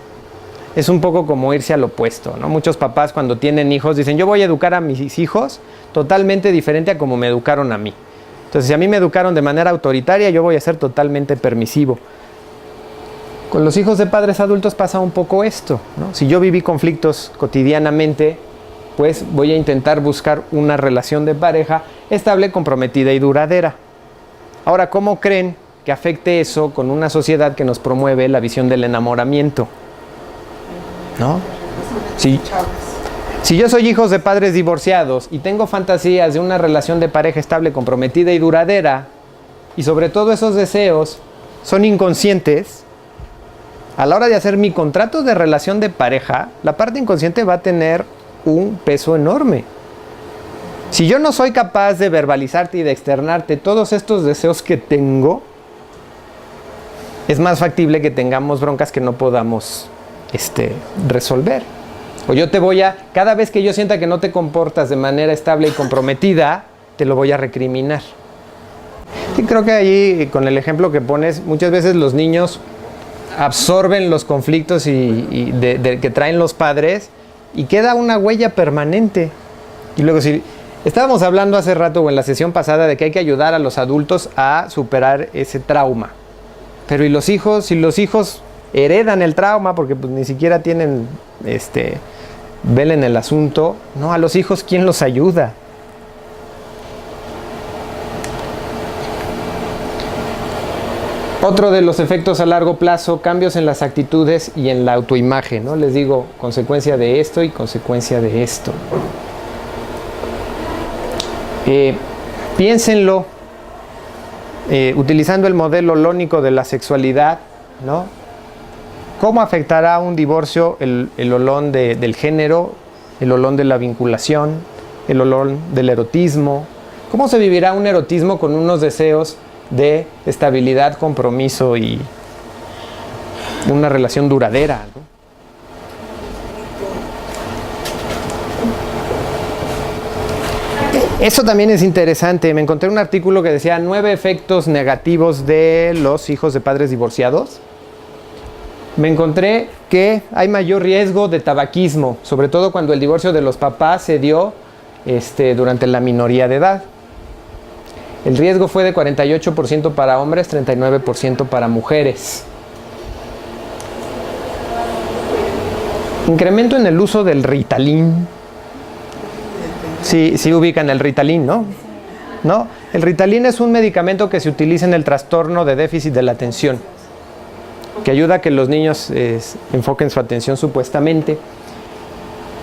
Es un poco como irse al opuesto, ¿no? Muchos papás cuando tienen hijos dicen, yo voy a educar a mis hijos totalmente diferente a como me educaron a mí. Entonces, si a mí me educaron de manera autoritaria, yo voy a ser totalmente permisivo. Con los hijos de padres adultos pasa un poco esto, ¿no? Si yo viví conflictos cotidianamente, pues voy a intentar buscar una relación de pareja estable, comprometida y duradera. Ahora, ¿cómo creen que afecte eso con una sociedad que nos promueve la visión del enamoramiento? ¿No? Si yo soy hijos de padres divorciados y tengo fantasías de una relación de pareja estable, comprometida y duradera, y sobre todo esos deseos son inconscientes, a la hora de hacer mi contrato de relación de pareja, la parte inconsciente va a tener un peso enorme. Si yo no soy capaz de verbalizarte y de externarte todos estos deseos que tengo, es más factible que tengamos broncas que no podamos resolver. O yo cada vez que yo sienta que no te comportas de manera estable y comprometida, te lo voy a recriminar. Y creo que ahí, con el ejemplo que pones, muchas veces los niños absorben los conflictos que traen los padres y queda una huella permanente. Y luego, si estábamos hablando hace rato o en la sesión pasada de que hay que ayudar a los adultos a superar ese trauma. Pero ¿y los hijos? Si los hijos heredan el trauma porque pues, ni siquiera tienen velen el asunto, no, a los hijos ¿quién los ayuda? Otro de los efectos a largo plazo, cambios en las actitudes y en la autoimagen, ¿no? Les digo, consecuencia de esto y consecuencia de esto. Piénsenlo, utilizando el modelo lónico de la sexualidad, ¿no? ¿Cómo afectará un divorcio el olón del género, el olón de la vinculación, el olón del erotismo? ¿Cómo se vivirá un erotismo con unos deseos de estabilidad, compromiso y una relación duradera, ¿no? Eso también es interesante. Me encontré un artículo que decía 9 efectos negativos de los hijos de padres divorciados. Me encontré que hay mayor riesgo de tabaquismo, sobre todo cuando el divorcio de los papás se dio durante la minoría de edad. El riesgo fue de 48% para hombres, 39% para mujeres. Incremento en el uso del Ritalin. Sí ubican el Ritalin, ¿no? ¿No? El Ritalin es un medicamento que se utiliza en el trastorno de déficit de la atención, que ayuda a que los niños enfoquen su atención supuestamente.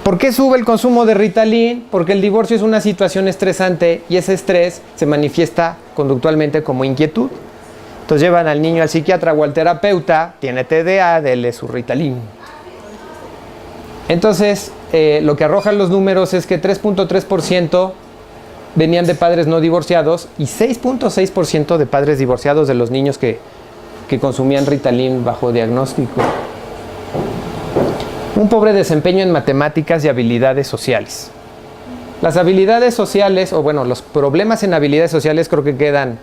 ¿Por qué sube el consumo de Ritalin? Porque el divorcio es una situación estresante y ese estrés se manifiesta conductualmente como inquietud. Entonces llevan al niño al psiquiatra o al terapeuta, tiene TDA, dele su Ritalin. Entonces, lo que arrojan los números es que 3.3% venían de padres no divorciados y 6.6% de padres divorciados de los niños que consumían Ritalin bajo diagnóstico. Un pobre desempeño en matemáticas y habilidades sociales. Las habilidades sociales, los problemas en habilidades sociales creo que quedan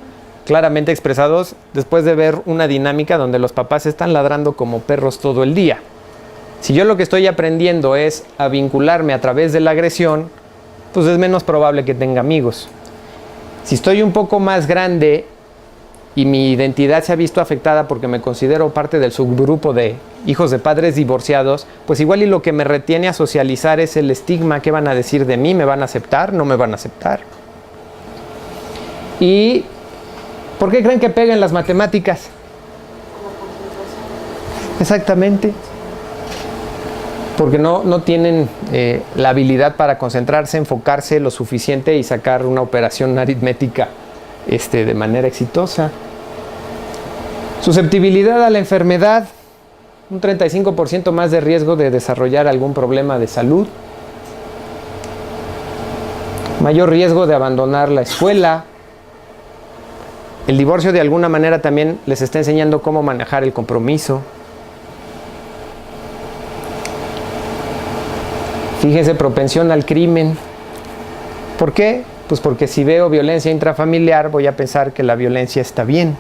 claramente expresados después de ver una dinámica donde los papás están ladrando como perros todo el día. Si yo lo que estoy aprendiendo es a vincularme a través de la agresión, pues es menos probable que tenga amigos. Si estoy un poco más grande y mi identidad se ha visto afectada porque me considero parte del subgrupo de hijos de padres divorciados, pues igual y lo que me retiene a socializar es el estigma. ¿Qué van a decir de mí? ¿Me van a aceptar? ¿No me van a aceptar? ¿Y por qué creen que pegan las matemáticas? Exactamente. Porque no tienen la habilidad para concentrarse, enfocarse lo suficiente y sacar una operación aritmética de manera exitosa. Susceptibilidad a la enfermedad, un 35% más de riesgo de desarrollar algún problema de salud. Mayor riesgo de abandonar la escuela. El divorcio de alguna manera también les está enseñando cómo manejar el compromiso. Fíjense, propensión al crimen. ¿Por qué? Pues porque si veo violencia intrafamiliar voy a pensar que la violencia está bien.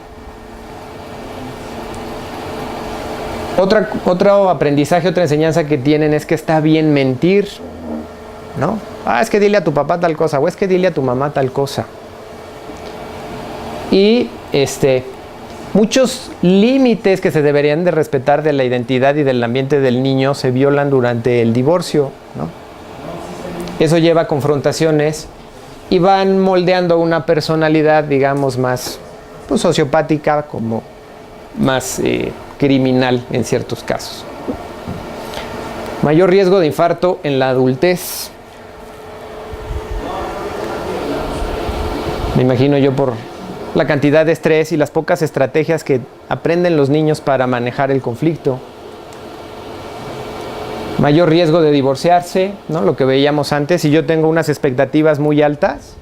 Otro aprendizaje, otra enseñanza que tienen es que está bien mentir, ¿no? Es que dile a tu papá tal cosa, o es que dile a tu mamá tal cosa. Y muchos límites que se deberían de respetar de la identidad y del ambiente del niño se violan durante el divorcio, ¿no? Eso lleva a confrontaciones y van moldeando una personalidad, digamos, más sociopática, como más criminal en ciertos casos. Mayor riesgo de infarto en la adultez. Me imagino yo por la cantidad de estrés y las pocas estrategias que aprenden los niños para manejar el conflicto. Mayor riesgo de divorciarse, ¿no? Lo que veíamos antes. Si yo tengo unas expectativas muy altas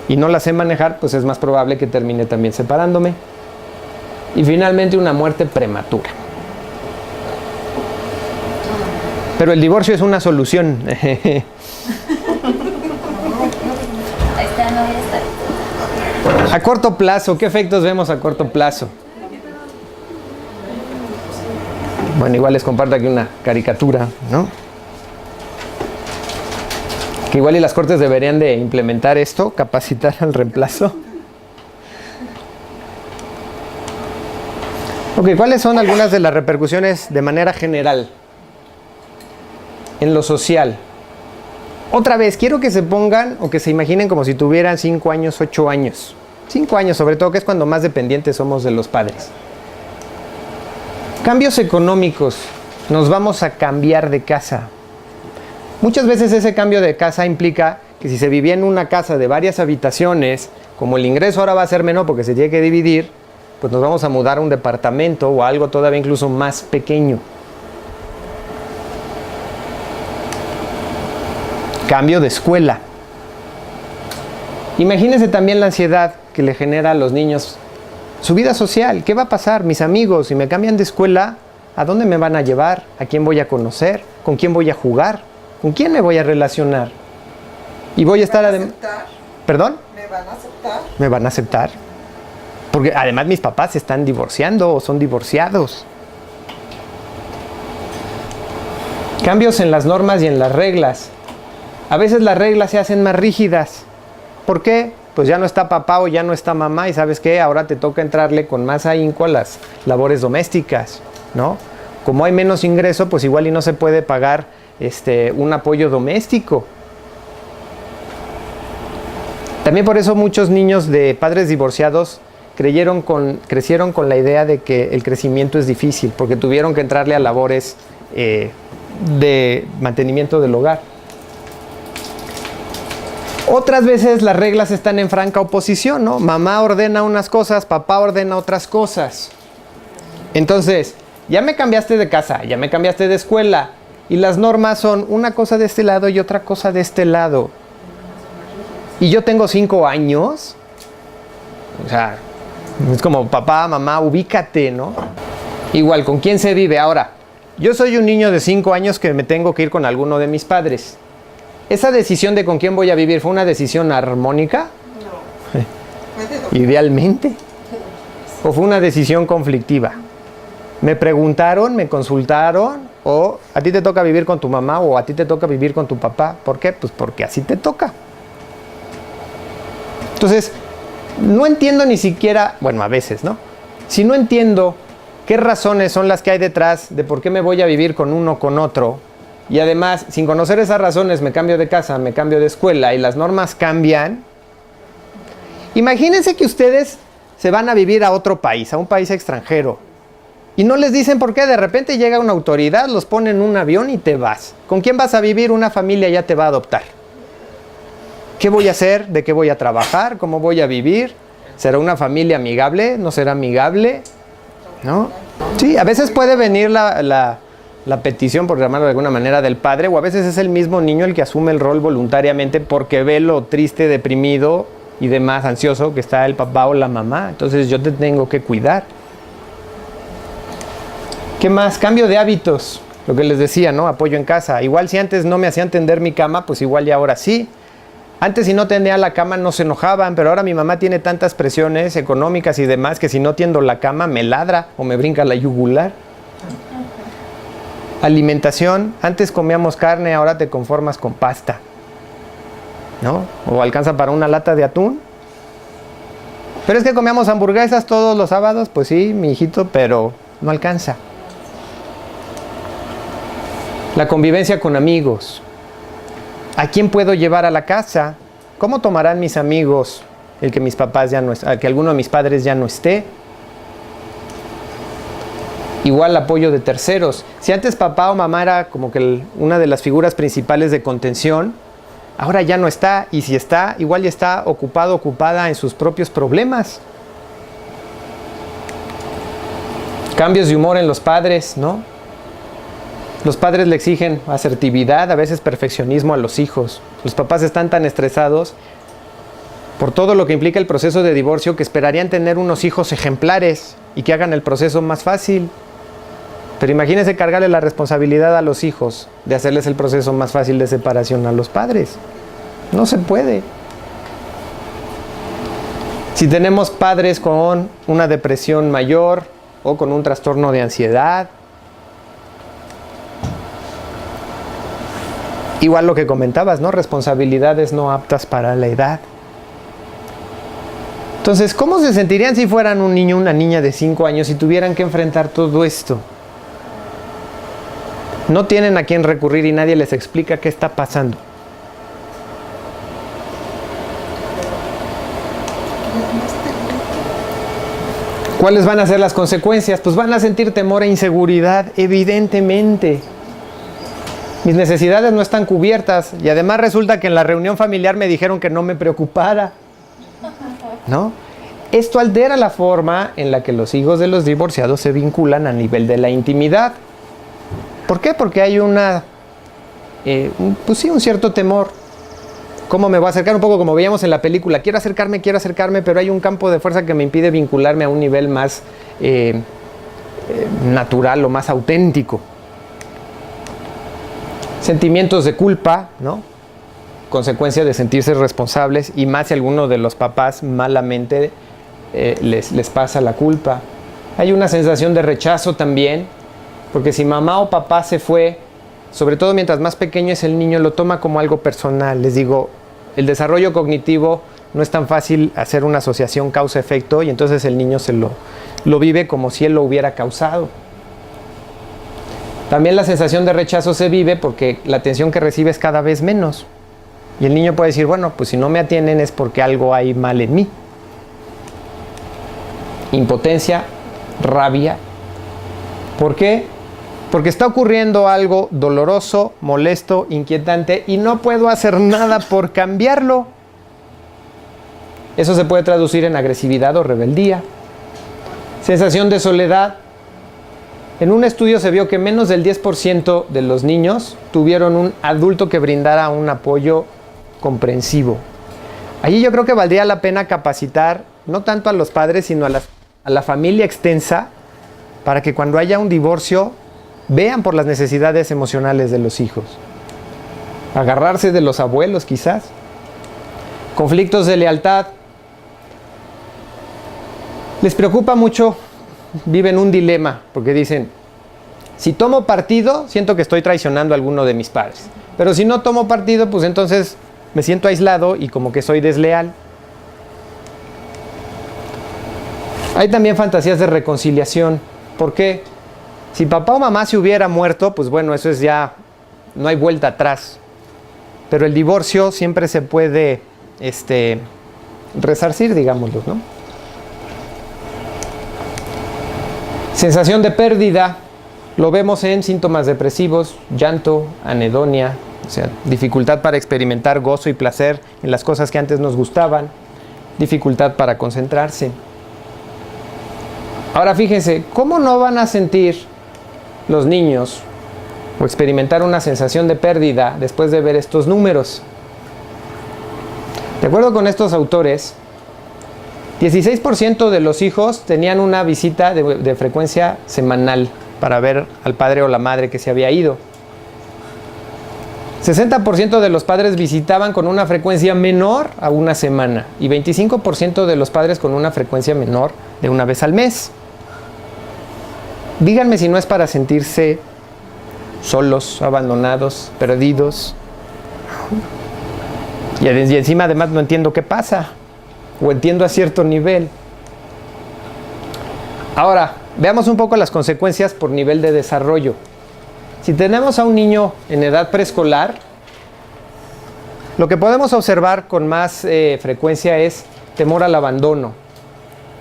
y no las sé manejar, pues es más probable que termine también separándome. Y finalmente una muerte prematura. Pero el divorcio es una solución. Ahí está, no, ya está. A corto plazo, ¿qué efectos vemos a corto plazo? Bueno, igual les comparto aquí una caricatura, ¿no? Que igual y las cortes deberían de implementar esto, capacitar al reemplazo. Ok, ¿cuáles son algunas de las repercusiones de manera general en lo social? Otra vez, quiero que se pongan o que se imaginen como si tuvieran 5 años, 8 años. 5 años sobre todo, que es cuando más dependientes somos de los padres. Cambios económicos. Nos vamos a cambiar de casa. Muchas veces ese cambio de casa implica que si se vivía en una casa de varias habitaciones, como el ingreso ahora va a ser menor porque se tiene que dividir, pues nos vamos a mudar a un departamento o a algo todavía incluso más pequeño. Cambio de escuela. Imagínense también la ansiedad que le genera a los niños su vida social. ¿Qué va a pasar? Mis amigos, si me cambian de escuela, ¿a dónde me van a llevar? ¿A quién voy a conocer? ¿Con quién voy a jugar? ¿Con quién me voy a relacionar? Y voy a estar... ¿Perdón? ¿Me van a aceptar? ¿Me van a aceptar? Porque además mis papás se están divorciando o son divorciados. Cambios en las normas y en las reglas. A veces las reglas se hacen más rígidas. ¿Por qué? Pues ya no está papá o ya no está mamá y ¿sabes qué? Ahora te toca entrarle con más ahínco a las labores domésticas, ¿no? Como hay menos ingreso, pues igual y no se puede pagar un apoyo doméstico. También por eso muchos niños de padres divorciados crecieron con la idea de que el crecimiento es difícil, porque tuvieron que entrarle a labores de mantenimiento del hogar. Otras veces las reglas están en franca oposición, ¿no? Mamá ordena unas cosas, papá ordena otras cosas. Entonces, ya me cambiaste de casa, ya me cambiaste de escuela, y las normas son una cosa de este lado y otra cosa de este lado. Y yo tengo 5 años. O sea, es como papá, mamá, ubícate, ¿no? Igual, ¿con quién se vive? Ahora, yo soy un niño de 5 años que me tengo que ir con alguno de mis padres. ¿Esa decisión de con quién voy a vivir fue una decisión armónica? No. Idealmente. ¿O fue una decisión conflictiva? ¿Me preguntaron, me consultaron? ¿O a ti te toca vivir con tu mamá o a ti te toca vivir con tu papá? ¿Por qué? Pues porque así te toca. Entonces, no entiendo ni siquiera, bueno, a veces, ¿no? Si no entiendo qué razones son las que hay detrás de por qué me voy a vivir con uno o con otro, y además, sin conocer esas razones, me cambio de casa, me cambio de escuela y las normas cambian. Imagínense que ustedes se van a vivir a otro país, a un país extranjero. Y no les dicen por qué. De repente llega una autoridad, los pone en un avión y te vas. ¿Con quién vas a vivir? Una familia ya te va a adoptar. ¿Qué voy a hacer? ¿De qué voy a trabajar? ¿Cómo voy a vivir? ¿Será una familia amigable? ¿No será amigable? ¿No? Sí, a veces puede venir la petición, por llamarlo de alguna manera, del padre, o a veces es el mismo niño el que asume el rol voluntariamente porque ve lo triste, deprimido y demás ansioso que está el papá o la mamá. Entonces yo te tengo que cuidar. ¿Qué más? Cambio de hábitos. Lo que les decía, ¿no? Apoyo en casa. Igual si antes no me hacían tender mi cama, pues igual y ahora sí. Antes si no tendía la cama no se enojaban, pero ahora mi mamá tiene tantas presiones económicas y demás que si no tiendo la cama me ladra o me brinca la yugular. Alimentación, antes comíamos carne, ahora te conformas con pasta, ¿no? O alcanza para una lata de atún. Pero es que comíamos hamburguesas todos los sábados, pues sí, mi hijito, pero no alcanza. La convivencia con amigos. ¿A quién puedo llevar a la casa? ¿Cómo tomarán mis amigos el que mis papás ya no que alguno de mis padres ya no esté? Igual apoyo de terceros. Si antes papá o mamá era como que una de las figuras principales de contención, ahora ya no está. Y si está, igual ya está ocupado, ocupada en sus propios problemas. Cambios de humor en los padres, ¿no? Los padres le exigen asertividad, a veces perfeccionismo a los hijos. Los papás están tan estresados por todo lo que implica el proceso de divorcio que esperarían tener unos hijos ejemplares y que hagan el proceso más fácil. Pero imagínense cargarle la responsabilidad a los hijos de hacerles el proceso más fácil de separación a los padres. No se puede. Si tenemos padres con una depresión mayor o con un trastorno de ansiedad, igual lo que comentabas, ¿no? Responsabilidades no aptas para la edad. Entonces, ¿cómo se sentirían si fueran un niño o una niña de 5 años y tuvieran que enfrentar todo esto? No tienen a quién recurrir y nadie les explica qué está pasando. ¿Cuáles van a ser las consecuencias? Pues van a sentir temor e inseguridad, evidentemente. Mis necesidades no están cubiertas y además resulta que en la reunión familiar me dijeron que no me preocupara, ¿no? Esto altera la forma en la que los hijos de los divorciados se vinculan a nivel de la intimidad. ¿Por qué? Porque hay pues sí, un cierto temor. ¿Cómo me voy a acercar? Un poco como veíamos en la película. Quiero acercarme, pero hay un campo de fuerza que me impide vincularme a un nivel más natural o más auténtico. Sentimientos de culpa, ¿no? Consecuencia de sentirse responsables y más si alguno de los papás malamente les pasa la culpa. Hay una sensación de rechazo también, porque si mamá o papá se fue, sobre todo mientras más pequeño es el niño, lo toma como algo personal. Les digo, el desarrollo cognitivo no es tan fácil hacer una asociación causa-efecto y entonces el niño lo vive como si él lo hubiera causado. También la sensación de rechazo se vive porque la atención que recibe es cada vez menos. Y el niño puede decir, bueno, pues si no me atienden es porque algo hay mal en mí. Impotencia, rabia. ¿Por qué? Porque está ocurriendo algo doloroso, molesto, inquietante y no puedo hacer nada por cambiarlo. Eso se puede traducir en agresividad o rebeldía. Sensación de soledad. En un estudio se vio que menos del 10% de los niños tuvieron un adulto que brindara un apoyo comprensivo. Allí yo creo que valdría la pena capacitar no tanto a los padres, sino a la familia extensa para que cuando haya un divorcio vean por las necesidades emocionales de los hijos. Agarrarse de los abuelos quizás. Conflictos de lealtad. Les preocupa mucho. Viven un dilema, porque dicen, si tomo partido, siento que estoy traicionando a alguno de mis padres. Pero si no tomo partido, pues entonces me siento aislado y como que soy desleal. Hay también fantasías de reconciliación. ¿Por qué? Si papá o mamá se hubiera muerto, pues bueno, eso es ya, no hay vuelta atrás. Pero el divorcio siempre se puede resarcir, digámoslo, ¿no? Sensación de pérdida, lo vemos en síntomas depresivos, llanto, anedonia, o sea, dificultad para experimentar gozo y placer en las cosas que antes nos gustaban, dificultad para concentrarse. Ahora fíjense, ¿cómo no van a sentir los niños o experimentar una sensación de pérdida después de ver estos números? De acuerdo con estos autores, 16% de los hijos tenían una visita de frecuencia semanal para ver al padre o la madre que se había ido. 60% de los padres visitaban con una frecuencia menor a una semana y 25% de los padres con una frecuencia menor de una vez al mes. Díganme si no es para sentirse solos, abandonados, perdidos. Y encima además no entiendo qué pasa. O entiendo a cierto nivel. Ahora, veamos un poco las consecuencias por nivel de desarrollo. Si tenemos a un niño en edad preescolar, lo que podemos observar con más frecuencia es temor al abandono.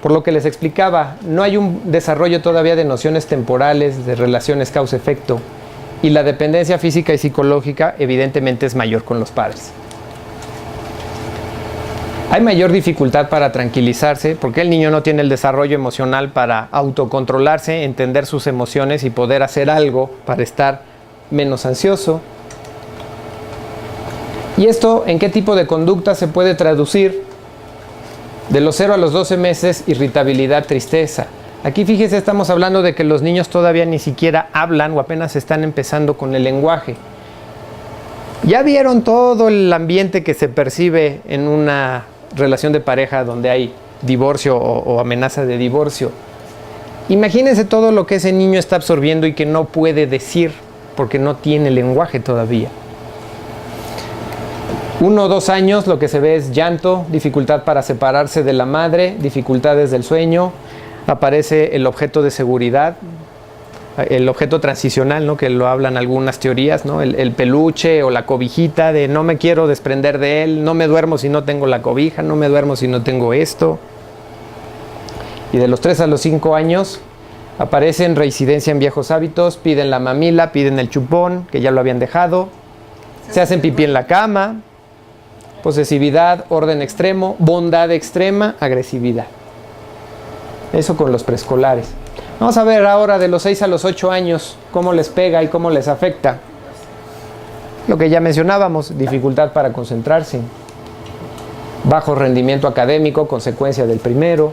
Por lo que les explicaba, no hay un desarrollo todavía de nociones temporales, de relaciones causa-efecto, y la dependencia física y psicológica evidentemente es mayor con los padres. Hay mayor dificultad para tranquilizarse porque el niño no tiene el desarrollo emocional para autocontrolarse, entender sus emociones y poder hacer algo para estar menos ansioso. ¿Y esto en qué tipo de conducta se puede traducir? De los 0 a los 12 meses, irritabilidad, tristeza. Aquí fíjese, estamos hablando de que los niños todavía ni siquiera hablan o apenas están empezando con el lenguaje. Ya vieron todo el ambiente que se percibe en una relación de pareja donde hay divorcio o amenaza de divorcio. Imagínense todo lo que ese niño está absorbiendo y que no puede decir porque no tiene lenguaje todavía. 1 o 2 años lo que se ve es llanto, dificultad para separarse de la madre, dificultades del sueño, aparece el objeto de seguridad, el objeto transicional, ¿no? Que lo hablan algunas teorías, ¿no? El peluche o la cobijita de no me quiero desprender de él, no me duermo si no tengo la cobija, no me duermo si no tengo esto. Y de los 3 a los 5 años aparecen reincidencia en viejos hábitos, piden la mamila, piden el chupón, que ya lo habían dejado, se hacen pipí en la cama, posesividad, orden extremo, bondad extrema, agresividad. Eso con los preescolares. Vamos a ver ahora de los 6 a los 8 años cómo les pega y cómo les afecta. Lo que ya mencionábamos, dificultad para concentrarse, bajo rendimiento académico, consecuencia del primero,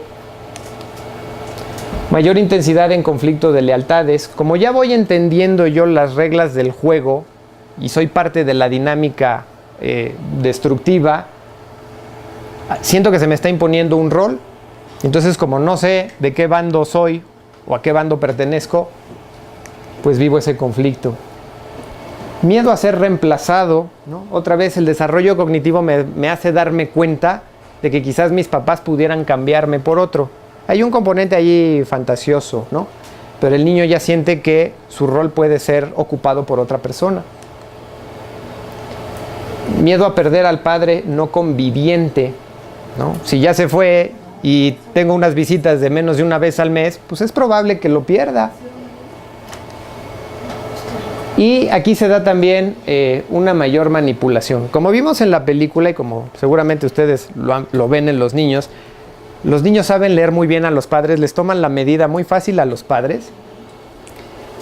mayor intensidad en conflicto de lealtades. Como ya voy entendiendo yo las reglas del juego y soy parte de la dinámica destructiva, siento que se me está imponiendo un rol. Entonces, como no sé de qué bando soy o a qué bando pertenezco, pues vivo ese conflicto. Miedo a ser reemplazado, ¿no? Otra vez el desarrollo cognitivo me hace darme cuenta de que quizás mis papás pudieran cambiarme por otro. Hay un componente allí fantasioso, ¿no? Pero el niño ya siente que su rol puede ser ocupado por otra persona. Miedo a perder al padre no conviviente, ¿no? Si ya se fue y tengo unas visitas de menos de una vez al mes, pues es probable que lo pierda. Y aquí se da también una mayor manipulación. Como vimos en la película y como seguramente ustedes lo ven en los niños saben leer muy bien a los padres, les toman la medida muy fácil a los padres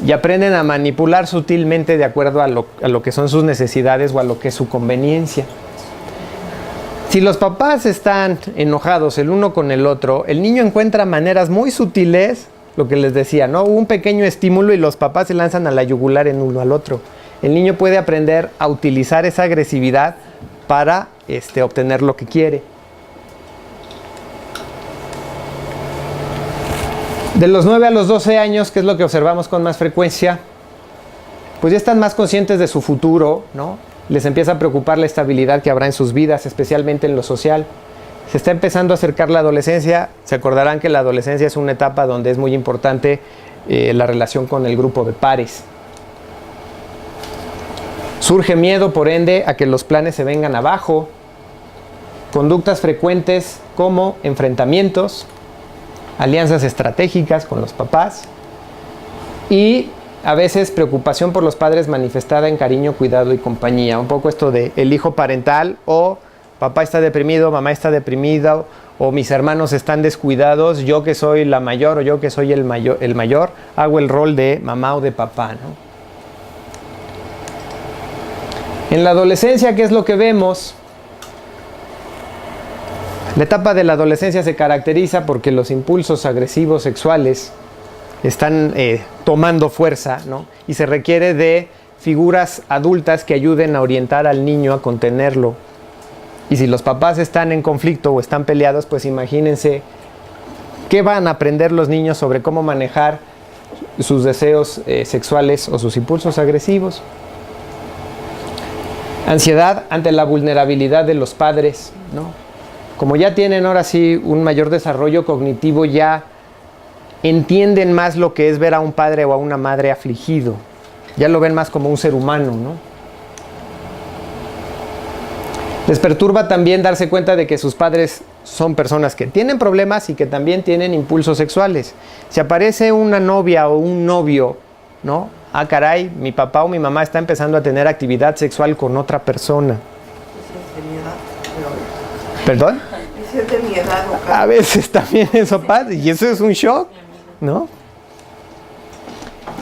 y aprenden a manipular sutilmente de acuerdo a lo que son sus necesidades o a lo que es su conveniencia. Si los papás están enojados el uno con el otro, el niño encuentra maneras muy sutiles, lo que les decía, ¿no? Un pequeño estímulo y los papás se lanzan a la yugular en uno al otro. El niño puede aprender a utilizar esa agresividad para obtener lo que quiere. De los 9 a los 12 años, ¿qué es lo que observamos con más frecuencia? Pues ya están más conscientes de su futuro, ¿no? Les empieza a preocupar la estabilidad que habrá en sus vidas, especialmente en lo social. Se está empezando a acercar la adolescencia. Se acordarán que la adolescencia es una etapa donde es muy importante la relación con el grupo de pares. Surge miedo, por ende, a que los planes se vengan abajo. Conductas frecuentes como enfrentamientos, alianzas estratégicas con los papás y a veces preocupación por los padres manifestada en cariño, cuidado y compañía. Un poco esto de el hijo parental o papá está deprimido, mamá está deprimida o mis hermanos están descuidados, yo que soy la mayor o yo que soy el mayor hago el rol de mamá o de papá, ¿no? En la adolescencia, ¿qué es lo que vemos? La etapa de la adolescencia se caracteriza porque los impulsos agresivos sexuales están tomando fuerza, ¿no? Y se requiere de figuras adultas que ayuden a orientar al niño a contenerlo. Y si los papás están en conflicto o están peleados, pues imagínense qué van a aprender los niños sobre cómo manejar sus deseos sexuales o sus impulsos agresivos. Ansiedad ante la vulnerabilidad de los padres, ¿no? Como ya tienen ahora sí un mayor desarrollo cognitivo, ya entienden más lo que es ver a un padre o a una madre afligido. Ya lo ven más como un ser humano, ¿no? Les perturba también darse cuenta de que sus padres son personas que tienen problemas y que también tienen impulsos sexuales. Si aparece una novia o un novio, ¿no? Ah, caray, mi papá o mi mamá está empezando a tener actividad sexual con otra persona. ¿Perdón? Es de mi edad, ¿no? A veces también eso pasa y eso es un shock, ¿no?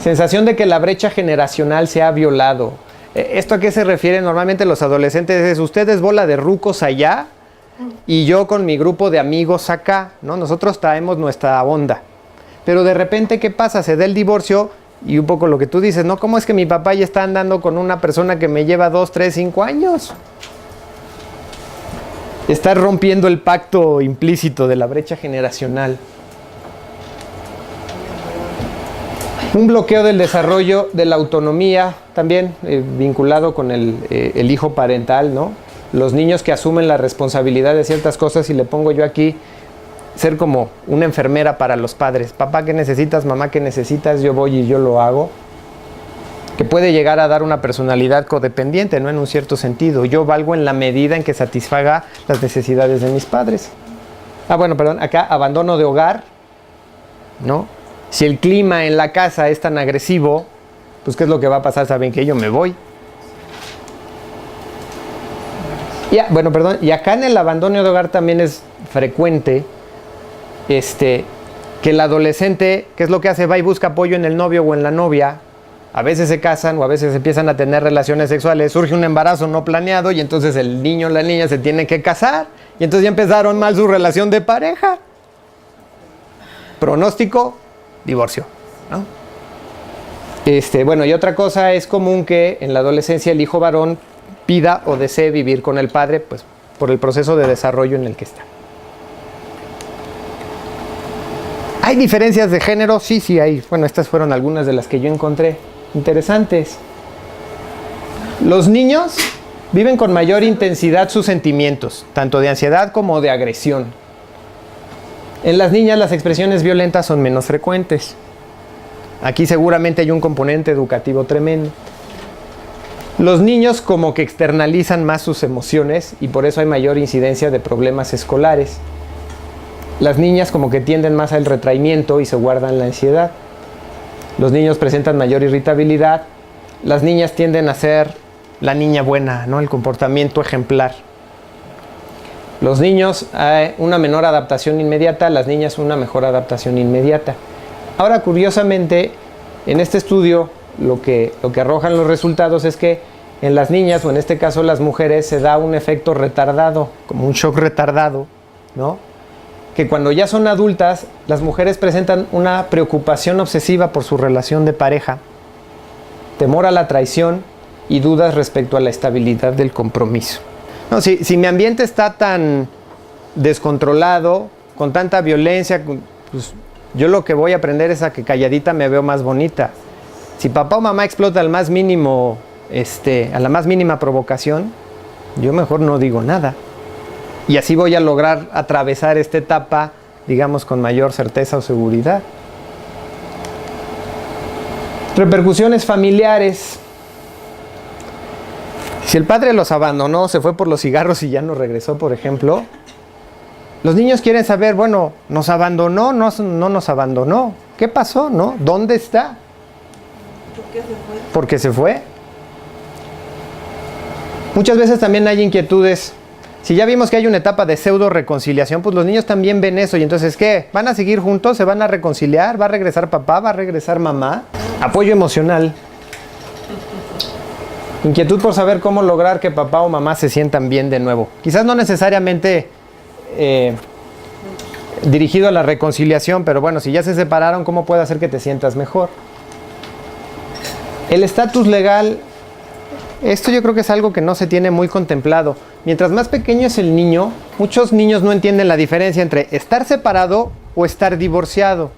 Sensación de que la brecha generacional se ha violado. ¿Esto a qué se refiere? Normalmente los adolescentes es, ustedes bola de rucos allá y yo con mi grupo de amigos acá, ¿no? Nosotros traemos nuestra onda. Pero de repente, ¿qué pasa? Se da el divorcio y un poco lo que tú dices, ¿no? ¿Cómo es que mi papá ya está andando con una persona que me lleva 2, 3, 5 años? Está rompiendo el pacto implícito de la brecha generacional. Un bloqueo del desarrollo de la autonomía, también vinculado con el hijo parental, ¿no? Los niños que asumen la responsabilidad de ciertas cosas, y le pongo yo aquí, ser como una enfermera para los padres. Papá, ¿qué necesitas? Mamá, ¿qué necesitas? Yo voy y yo lo hago. Que puede llegar a dar una personalidad codependiente, ¿no? En un cierto sentido. Yo valgo en la medida en que satisfaga las necesidades de mis padres. Bueno, perdón, acá abandono de hogar, ¿no? Si el clima en la casa es tan agresivo, pues ¿qué es lo que va a pasar? Saben que yo me voy. Y acá en el abandono de hogar también es frecuente que el adolescente, ¿qué es lo que hace? Va y busca apoyo en el novio o en la novia. A veces se casan o a veces empiezan a tener relaciones sexuales, surge un embarazo no planeado y entonces el niño o la niña se tiene que casar y entonces ya empezaron mal su relación de pareja. Pronóstico, divorcio, ¿no? Y otra cosa, es común que en la adolescencia el hijo varón pida o desee vivir con el padre, pues por el proceso de desarrollo en el que está. ¿Hay diferencias de género? Sí hay. Bueno, estas fueron algunas de las que yo encontré interesantes. Los niños viven con mayor intensidad sus sentimientos, tanto de ansiedad como de agresión. En las niñas las expresiones violentas son menos frecuentes. Aquí seguramente hay un componente educativo tremendo. Los niños como que externalizan más sus emociones y por eso hay mayor incidencia de problemas escolares. Las niñas como que tienden más al retraimiento y se guardan la ansiedad. Los niños presentan mayor irritabilidad. Las niñas tienden a ser la niña buena, ¿no? El comportamiento ejemplar. Los niños una menor adaptación inmediata, las niñas una mejor adaptación inmediata. Ahora, curiosamente, en este estudio lo que arrojan los resultados es que en las niñas, o en este caso las mujeres, se da un efecto retardado, como un shock retardado, ¿no? Que cuando ya son adultas, las mujeres presentan una preocupación obsesiva por su relación de pareja, temor a la traición y dudas respecto a la estabilidad del compromiso. No, si mi ambiente está tan descontrolado, con tanta violencia, pues yo lo que voy a aprender es a que calladita me veo más bonita. Si papá o mamá explota al más mínimo, a la más mínima provocación, yo mejor no digo nada. Y así voy a lograr atravesar esta etapa, digamos, con mayor certeza o seguridad. Repercusiones familiares. Si el padre los abandonó, se fue por los cigarros y ya no regresó, por ejemplo, los niños quieren saber, bueno, ¿nos abandonó? ¿No nos abandonó? ¿Qué pasó? ¿No? ¿Dónde está? ¿Por qué se fue? ¿Por qué se fue? Muchas veces también hay inquietudes. Si ya vimos que hay una etapa de pseudo reconciliación, pues los niños también ven eso. Y entonces, ¿qué? ¿Van a seguir juntos? ¿Se van a reconciliar? ¿Va a regresar papá? ¿Va a regresar mamá? Apoyo emocional. Inquietud por saber cómo lograr que papá o mamá se sientan bien de nuevo. Quizás no necesariamente dirigido a la reconciliación, pero bueno, si ya se separaron, ¿cómo puedo hacer que te sientas mejor? El estatus legal, esto yo creo que es algo que no se tiene muy contemplado. Mientras más pequeño es el niño, muchos niños no entienden la diferencia entre estar separado o estar divorciado.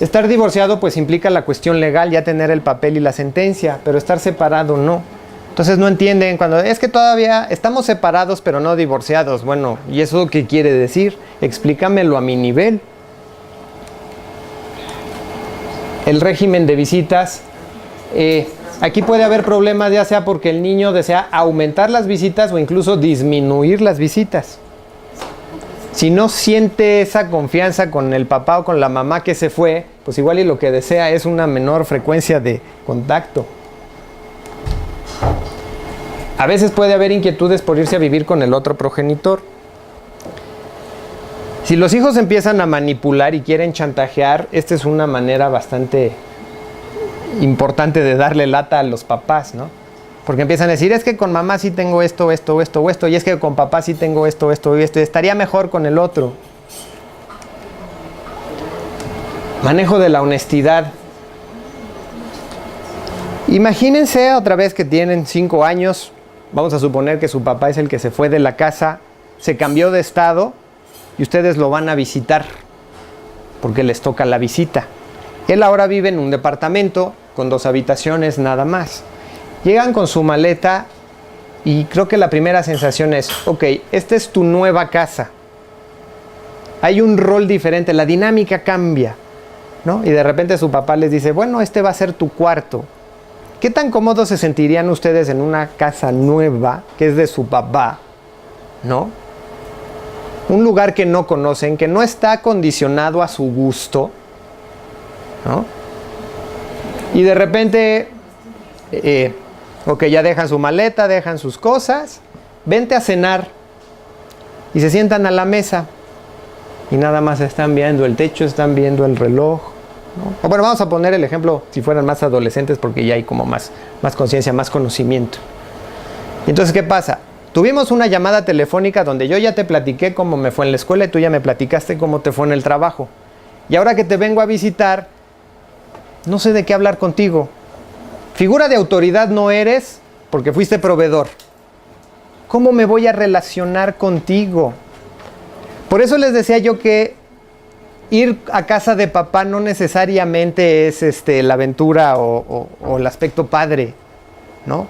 Estar divorciado pues implica la cuestión legal, ya tener el papel y la sentencia, pero estar separado no. Entonces no entienden cuando es que todavía estamos separados pero no divorciados. Bueno, ¿y eso qué quiere decir? Explícamelo a mi nivel. El régimen de visitas. Aquí puede haber problemas ya sea porque el niño desea aumentar las visitas o incluso disminuir las visitas. Si no siente esa confianza con el papá o con la mamá que se fue, pues igual y lo que desea es una menor frecuencia de contacto. A veces puede haber inquietudes por irse a vivir con el otro progenitor. Si los hijos empiezan a manipular y quieren chantajear, esta es una manera bastante importante de darle lata a los papás, ¿no? Porque empiezan a decir, es que con mamá sí tengo esto, esto, esto, o esto, y es que con papá sí tengo esto, esto y esto, y estaría mejor con el otro. Manejo de la honestidad. Imagínense otra vez que tienen 5 años, vamos a suponer que su papá es el que se fue de la casa, se cambió de estado y ustedes lo van a visitar porque les toca la visita. Él ahora vive en un departamento con 2 habitaciones nada más. Llegan con su maleta y creo que la primera sensación es, ok, esta es tu nueva casa. Hay un rol diferente, la dinámica cambia, ¿no? Y de repente su papá les dice, bueno, este va a ser tu cuarto. ¿Qué tan cómodos se sentirían ustedes en una casa nueva que es de su papá, ¿no? Un lugar que no conocen, que no está acondicionado a su gusto, ¿no? Y de repente, ok, ya dejan su maleta, dejan sus cosas, vente a cenar y se sientan a la mesa y nada más están viendo el techo, están viendo el reloj, ¿no? O bueno, vamos a poner el ejemplo si fueran más adolescentes porque ya hay como más conciencia, más conocimiento. Entonces, ¿qué pasa? Tuvimos una llamada telefónica donde yo ya te platiqué cómo me fue en la escuela y tú ya me platicaste cómo te fue en el trabajo. Y ahora que te vengo a visitar, no sé de qué hablar contigo. Figura de autoridad no eres porque fuiste proveedor. ¿Cómo me voy a relacionar contigo? Por eso les decía yo que ir a casa de papá no necesariamente es la aventura o el aspecto padre, ¿no?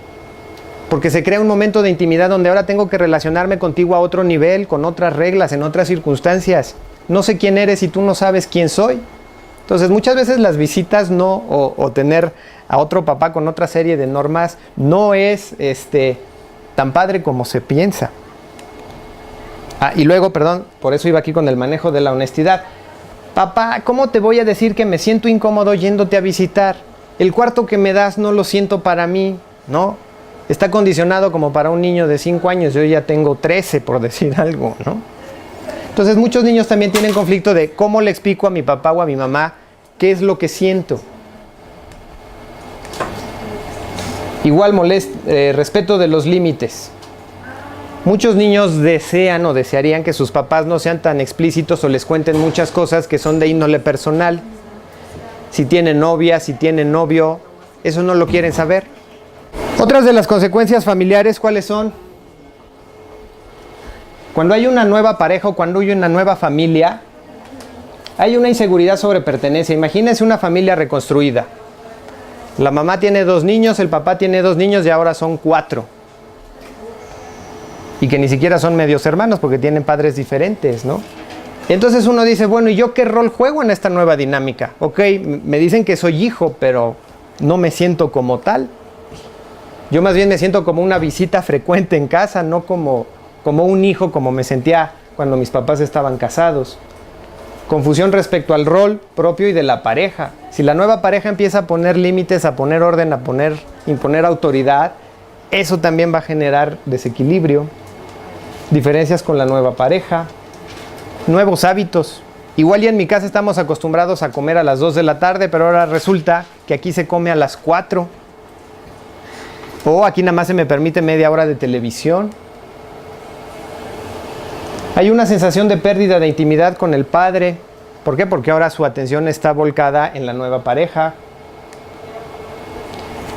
Porque se crea un momento de intimidad donde ahora tengo que relacionarme contigo a otro nivel, con otras reglas, en otras circunstancias. No sé quién eres y tú no sabes quién soy. Entonces muchas veces las visitas o tener a otro papá con otra serie de normas no es tan padre como se piensa. Y luego, perdón, por eso iba aquí con el manejo de la honestidad. Papá, ¿cómo te voy a decir que me siento incómodo yéndote a visitar? El cuarto que me das no lo siento para mí, ¿no? Está condicionado como para un niño de 5 años, yo ya tengo 13 por decir algo, ¿no? Entonces muchos niños también tienen conflicto de cómo le explico a mi papá o a mi mamá qué es lo que siento. Igual respeto de los límites. Muchos niños desean o desearían que sus papás no sean tan explícitos o les cuenten muchas cosas que son de índole personal. Si tienen novia, si tienen novio, eso no lo quieren saber. Otras de las consecuencias familiares, ¿cuáles son? Cuando hay una nueva pareja o cuando hay una nueva familia, hay una inseguridad sobre pertenencia. Imagínense una familia reconstruida. La mamá tiene 2 niños, el papá tiene 2 niños y ahora son 4. Y que ni siquiera son medios hermanos porque tienen padres diferentes, ¿no? Entonces uno dice, bueno, ¿y yo qué rol juego en esta nueva dinámica? Ok, me dicen que soy hijo, pero no me siento como tal. Yo más bien me siento como una visita frecuente en casa, no como un hijo, como me sentía cuando mis papás estaban casados. Confusión respecto al rol propio y de la pareja. Si la nueva pareja empieza a poner límites, a poner orden, a imponer autoridad, eso también va a generar desequilibrio. Diferencias con la nueva pareja. Nuevos hábitos. Igual ya en mi casa estamos acostumbrados a comer a las 2 de la tarde, pero ahora resulta que aquí se come a las 4. O aquí nada más se me permite media hora de televisión. Hay una sensación de pérdida de intimidad con el padre. ¿Por qué? Porque ahora su atención está volcada en la nueva pareja.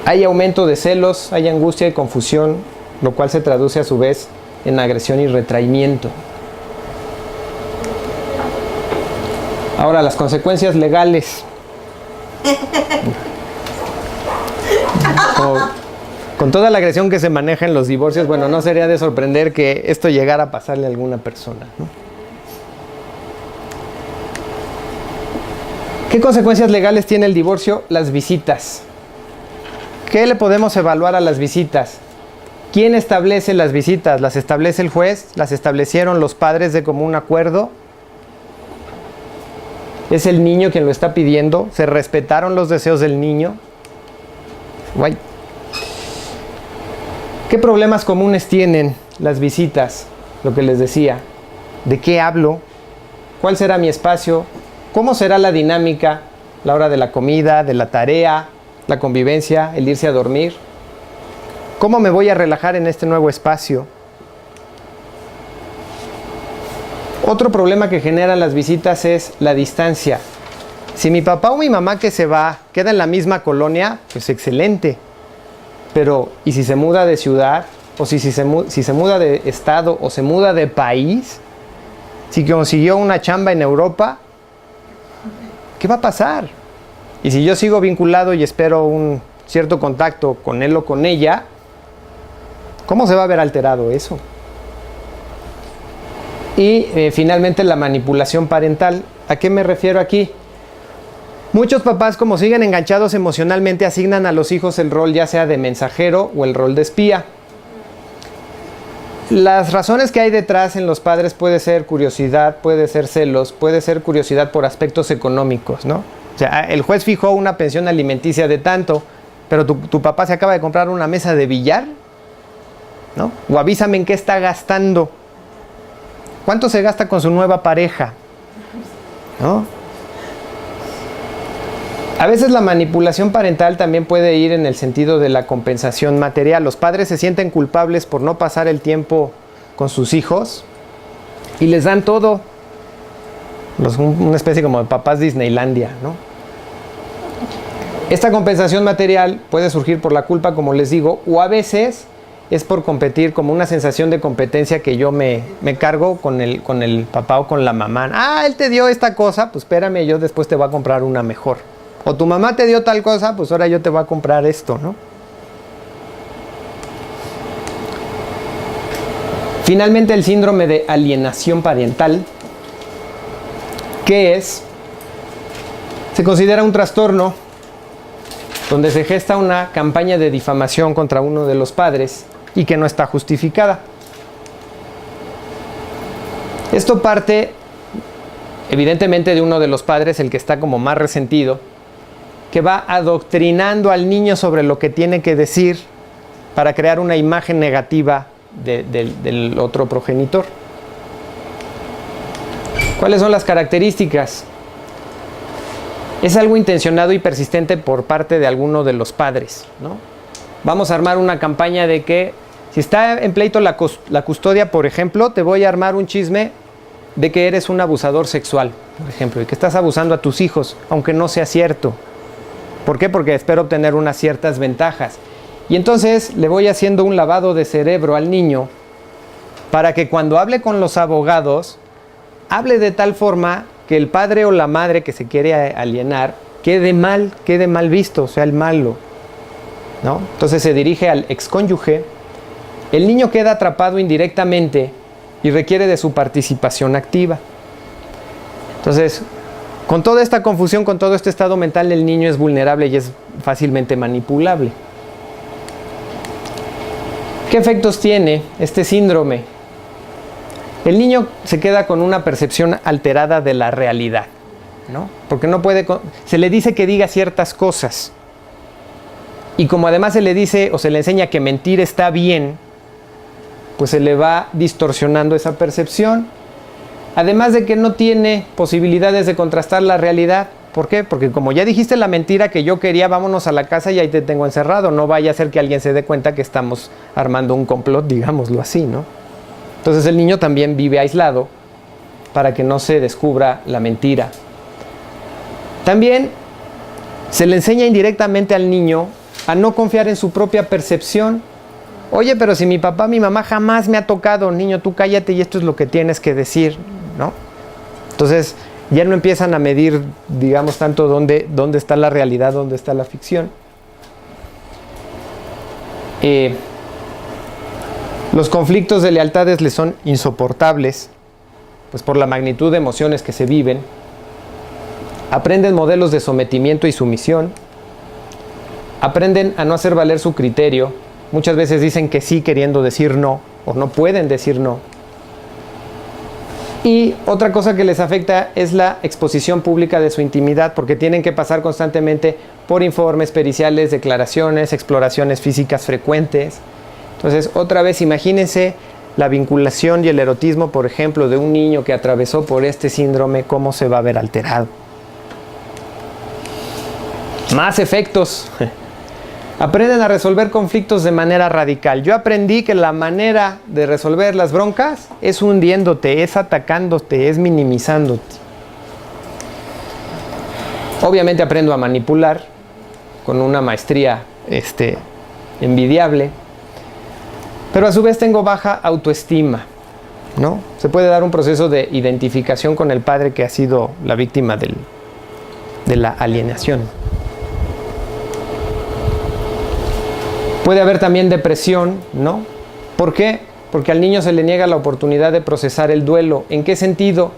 Hay aumento de celos, hay angustia y confusión, lo cual se traduce a su vez en agresión y retraimiento. Ahora, las consecuencias legales. Con toda la agresión que se maneja en los divorcios, bueno, no sería de sorprender que esto llegara a pasarle a alguna persona, ¿no? ¿Qué consecuencias legales tiene el divorcio? Las visitas. ¿Qué le podemos evaluar a las visitas? ¿Quién establece las visitas? ¿Las establece el juez? ¿Las establecieron los padres de común acuerdo? ¿Es el niño quien lo está pidiendo? ¿Se respetaron los deseos del niño? Guay. ¿Qué problemas comunes tienen las visitas? Lo que les decía. ¿De qué hablo? ¿Cuál será mi espacio? ¿Cómo será la dinámica? La hora de la comida, de la tarea, la convivencia, el irse a dormir. ¿Cómo me voy a relajar en este nuevo espacio? Otro problema que generan las visitas es la distancia. Si mi papá o mi mamá que se va queda en la misma colonia, pues excelente. Pero, ¿y si se muda de ciudad? O si se muda de estado o se muda de país, si consiguió una chamba en Europa, ¿qué va a pasar? Y si yo sigo vinculado y espero un cierto contacto con él o con ella, ¿cómo se va a ver alterado eso? Y finalmente la manipulación parental. ¿A qué me refiero aquí? Muchos papás, como siguen enganchados emocionalmente, asignan a los hijos el rol ya sea de mensajero o el rol de espía. Las razones que hay detrás en los padres puede ser curiosidad, puede ser celos, puede ser curiosidad por aspectos económicos, ¿no? O sea, el juez fijó una pensión alimenticia de tanto, pero tu papá se acaba de comprar una mesa de billar, ¿no? O avísame en qué está gastando. ¿Cuánto se gasta con su nueva pareja? ¿No? A veces la manipulación parental también puede ir en el sentido de la compensación material. Los padres se sienten culpables por no pasar el tiempo con sus hijos y les dan todo. Una especie como de papás Disneylandia, ¿no? Esta compensación material puede surgir por la culpa, como les digo, o a veces es por competir, como una sensación de competencia que yo me cargo con el papá o con la mamá. Ah, él te dio esta cosa, pues espérame, yo después te voy a comprar una mejor. O tu mamá te dio tal cosa, pues ahora yo te voy a comprar esto, ¿no? Finalmente, el síndrome de alienación parental, que se considera un trastorno donde se gesta una campaña de difamación contra uno de los padres y que no está justificada. Esto parte, evidentemente, de uno de los padres, el que está como más resentido, que va adoctrinando al niño sobre lo que tiene que decir para crear una imagen negativa del otro progenitor. ¿Cuáles son las características? Es algo intencionado y persistente por parte de alguno de los padres, ¿no? Vamos a armar una campaña de que si está en pleito la custodia, por ejemplo, te voy a armar un chisme de que eres un abusador sexual, por ejemplo, y que estás abusando a tus hijos, aunque no sea cierto. ¿Por qué? Porque espero obtener unas ciertas ventajas. Y entonces le voy haciendo un lavado de cerebro al niño para que cuando hable con los abogados, hable de tal forma que el padre o la madre que se quiere alienar quede mal visto, o sea, el malo, ¿no? Entonces se dirige al excónyuge, el niño queda atrapado indirectamente y requiere de su participación activa. Entonces, con toda esta confusión, con todo este estado mental, el niño es vulnerable y es fácilmente manipulable. ¿Qué efectos tiene este síndrome? El niño se queda con una percepción alterada de la realidad, ¿no? Porque no puede, se le dice que diga ciertas cosas. Y como además se le dice o se le enseña que mentir está bien, pues se le va distorsionando esa percepción. Además de que no tiene posibilidades de contrastar la realidad. ¿Por qué? Porque como ya dijiste la mentira que yo quería, vámonos a la casa y ahí te tengo encerrado. No vaya a ser que alguien se dé cuenta que estamos armando un complot, digámoslo así, ¿no? Entonces el niño también vive aislado para que no se descubra la mentira. También se le enseña indirectamente al niño a no confiar en su propia percepción. Oye, pero si mi papá, mi mamá jamás me ha tocado, niño, tú cállate y esto es lo que tienes que decir, ¿no? Entonces ya no empiezan a medir, digamos, tanto dónde está la realidad, dónde está la ficción. Los conflictos de lealtades les son insoportables, pues por la magnitud de emociones que se viven. Aprenden modelos de sometimiento y sumisión. Aprenden a no hacer valer su criterio. Muchas veces dicen que sí queriendo decir no, o no pueden decir no. Y otra cosa que les afecta es la exposición pública de su intimidad, porque tienen que pasar constantemente por informes periciales, declaraciones, exploraciones físicas frecuentes. Entonces, otra vez, imagínense la vinculación y el erotismo, por ejemplo, de un niño que atravesó por este síndrome, cómo se va a ver alterado. Más efectos. Aprenden a resolver conflictos de manera radical. Yo aprendí que la manera de resolver las broncas es hundiéndote, es atacándote, es minimizándote. Obviamente aprendo a manipular con una maestría envidiable, pero a su vez tengo baja autoestima, ¿no? Se puede dar un proceso de identificación con el padre que ha sido la víctima de la alienación. Puede haber también depresión, ¿no? ¿Por qué? Porque al niño se le niega la oportunidad de procesar el duelo. ¿En qué sentido?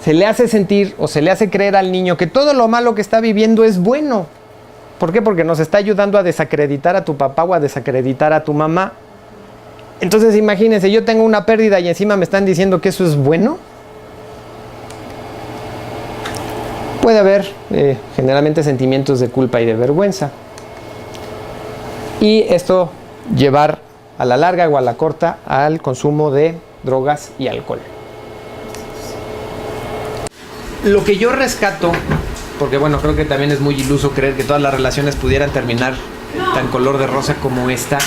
Se le hace sentir o se le hace creer al niño que todo lo malo que está viviendo es bueno. ¿Por qué? Porque nos está ayudando a desacreditar a tu papá o a desacreditar a tu mamá. Entonces imagínense, yo tengo una pérdida y encima me están diciendo que eso es bueno. Puede haber generalmente sentimientos de culpa y de vergüenza. Y esto llevar a la larga o a la corta al consumo de drogas y alcohol. Lo que yo rescato, porque bueno, creo que también es muy iluso creer que todas las relaciones pudieran terminar tan color de rosa como esta,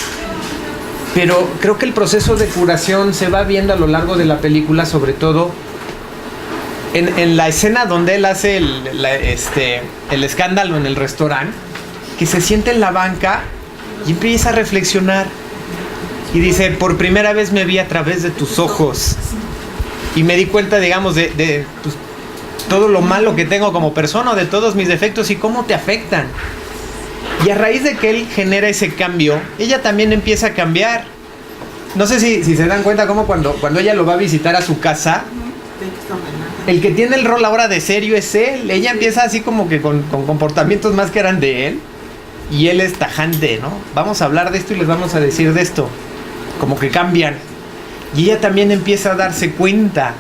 pero creo que el proceso de curación se va viendo a lo largo de la película, sobre todo en la escena donde él hace el escándalo en el restaurante, que se siente en la banca y empieza a reflexionar y dice: por primera vez me vi a través de tus ojos y me di cuenta, digamos, de pues, todo lo malo que tengo como persona, de todos mis defectos y cómo te afectan. Y a raíz de que él genera ese cambio, ella también empieza a cambiar. No sé si se dan cuenta cómo cuando ella lo va a visitar a su casa, el que tiene el rol ahora de serio es él. Ella empieza así como que con comportamientos más que eran de él, y él es tajante, ¿no? Vamos a hablar de esto y les vamos a decir de esto. Como que cambian. Y ella también empieza a darse cuenta.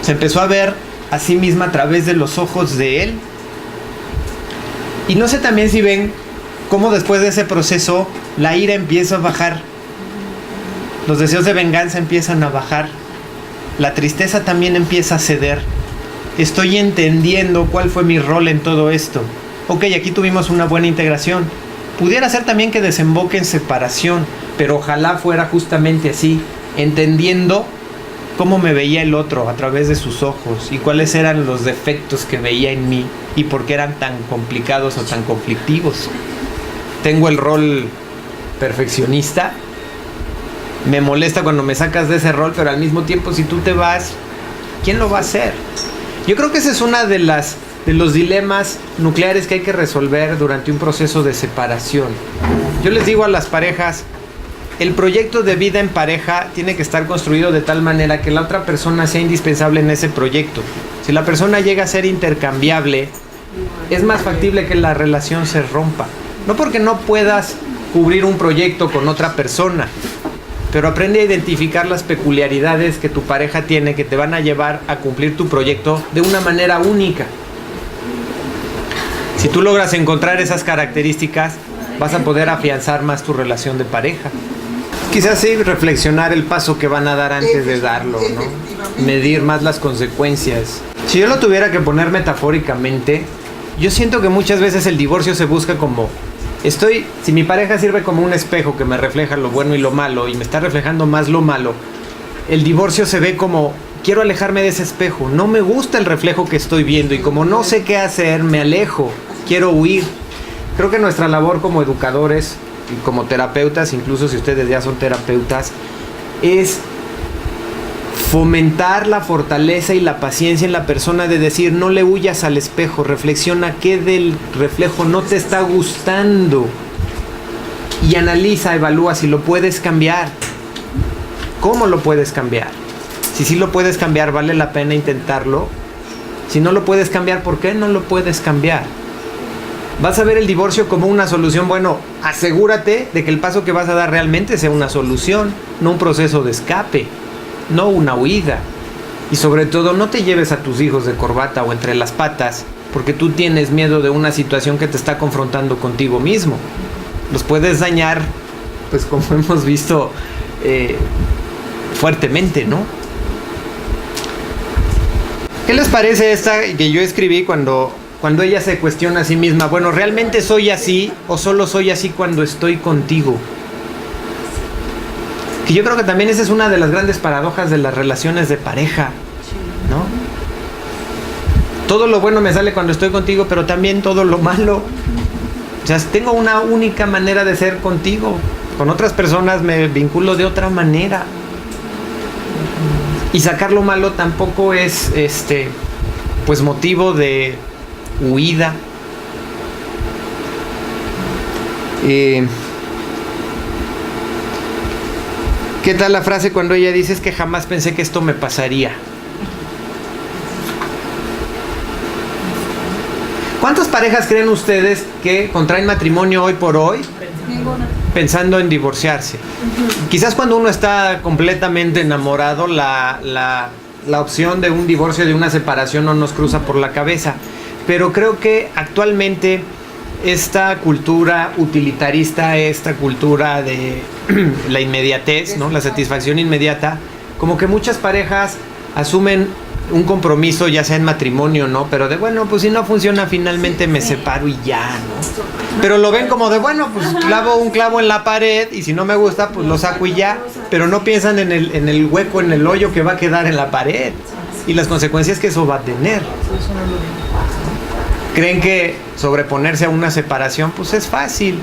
Se empezó a ver a sí misma a través de los ojos de él. Y no sé también si ven cómo después de ese proceso la ira empieza a bajar. Los deseos de venganza empiezan a bajar. La tristeza también empieza a ceder. Estoy entendiendo cuál fue mi rol en todo esto. Ok, aquí tuvimos una buena integración. Pudiera ser también que desemboque en separación, pero ojalá fuera justamente así, entendiendo cómo me veía el otro a través de sus ojos y cuáles eran los defectos que veía en mí y por qué eran tan complicados o tan conflictivos. Tengo el rol perfeccionista, me molesta cuando me sacas de ese rol, pero al mismo tiempo si tú te vas, ¿quién lo va a hacer? Yo creo que esa es una de los dilemas nucleares que hay que resolver durante un proceso de separación. Yo les digo a las parejas, el proyecto de vida en pareja tiene que estar construido de tal manera que la otra persona sea indispensable en ese proyecto. Si la persona llega a ser intercambiable, es más factible que la relación se rompa. No porque no puedas cubrir un proyecto con otra persona, pero aprende a identificar las peculiaridades que tu pareja tiene que te van a llevar a cumplir tu proyecto de una manera única. Si tú logras encontrar esas características, vas a poder afianzar más tu relación de pareja. Quizás sí reflexionar el paso que van a dar antes de darlo, ¿no? Medir más las consecuencias. Si yo lo tuviera que poner metafóricamente, yo siento que muchas veces el divorcio se busca como... si mi pareja sirve como un espejo que me refleja lo bueno y lo malo y me está reflejando más lo malo, el divorcio se ve como... quiero alejarme de ese espejo, no me gusta el reflejo que estoy viendo y como no sé qué hacer, me alejo, quiero huir. Creo que nuestra labor como educadores y como terapeutas, incluso si ustedes ya son terapeutas, es fomentar la fortaleza y la paciencia en la persona de decir, no le huyas al espejo, reflexiona qué del reflejo no te está gustando y analiza, evalúa si lo puedes cambiar. ¿Cómo lo puedes cambiar? Si sí lo puedes cambiar, vale la pena intentarlo. Si no lo puedes cambiar, ¿por qué no lo puedes cambiar? Vas a ver el divorcio como una solución. Bueno, asegúrate de que el paso que vas a dar realmente sea una solución, no un proceso de escape, no una huida. Y sobre todo, no te lleves a tus hijos de corbata o entre las patas porque tú tienes miedo de una situación que te está confrontando contigo mismo. Los puedes dañar, pues como hemos visto, fuertemente, ¿no? ¿Qué les parece esta que yo escribí cuando cuando ella se cuestiona a sí misma, bueno, ¿realmente soy así o solo soy así cuando estoy contigo? Que yo creo que también esa es una de las grandes paradojas de las relaciones de pareja, ¿no? Todo lo bueno me sale cuando estoy contigo, pero también todo lo malo. O sea, tengo una única manera de ser contigo. Con otras personas me vinculo de otra manera. Y sacar lo malo tampoco es pues motivo de huida. ¿Qué tal la frase cuando ella dice es que jamás pensé que esto me pasaría? ¿Cuántas parejas creen ustedes que contraen matrimonio hoy por hoy Ninguna. pensando en divorciarse? Quizás cuando uno está completamente enamorado, la opción de un divorcio, de una separación no nos cruza por la cabeza. Pero creo que actualmente esta cultura utilitarista, esta cultura de la inmediatez, ¿no? La satisfacción inmediata, como que muchas parejas asumen un compromiso, ya sea en matrimonio, ¿no? Pero de, bueno, pues si no funciona, finalmente me separo y ya, ¿no? Pero lo ven como de, bueno, pues clavo un clavo en la pared y si no me gusta, pues lo saco y ya. Pero no piensan en el hueco, en el hoyo que va a quedar en la pared y las consecuencias que eso va a tener. Creen que sobreponerse a una separación, pues es fácil.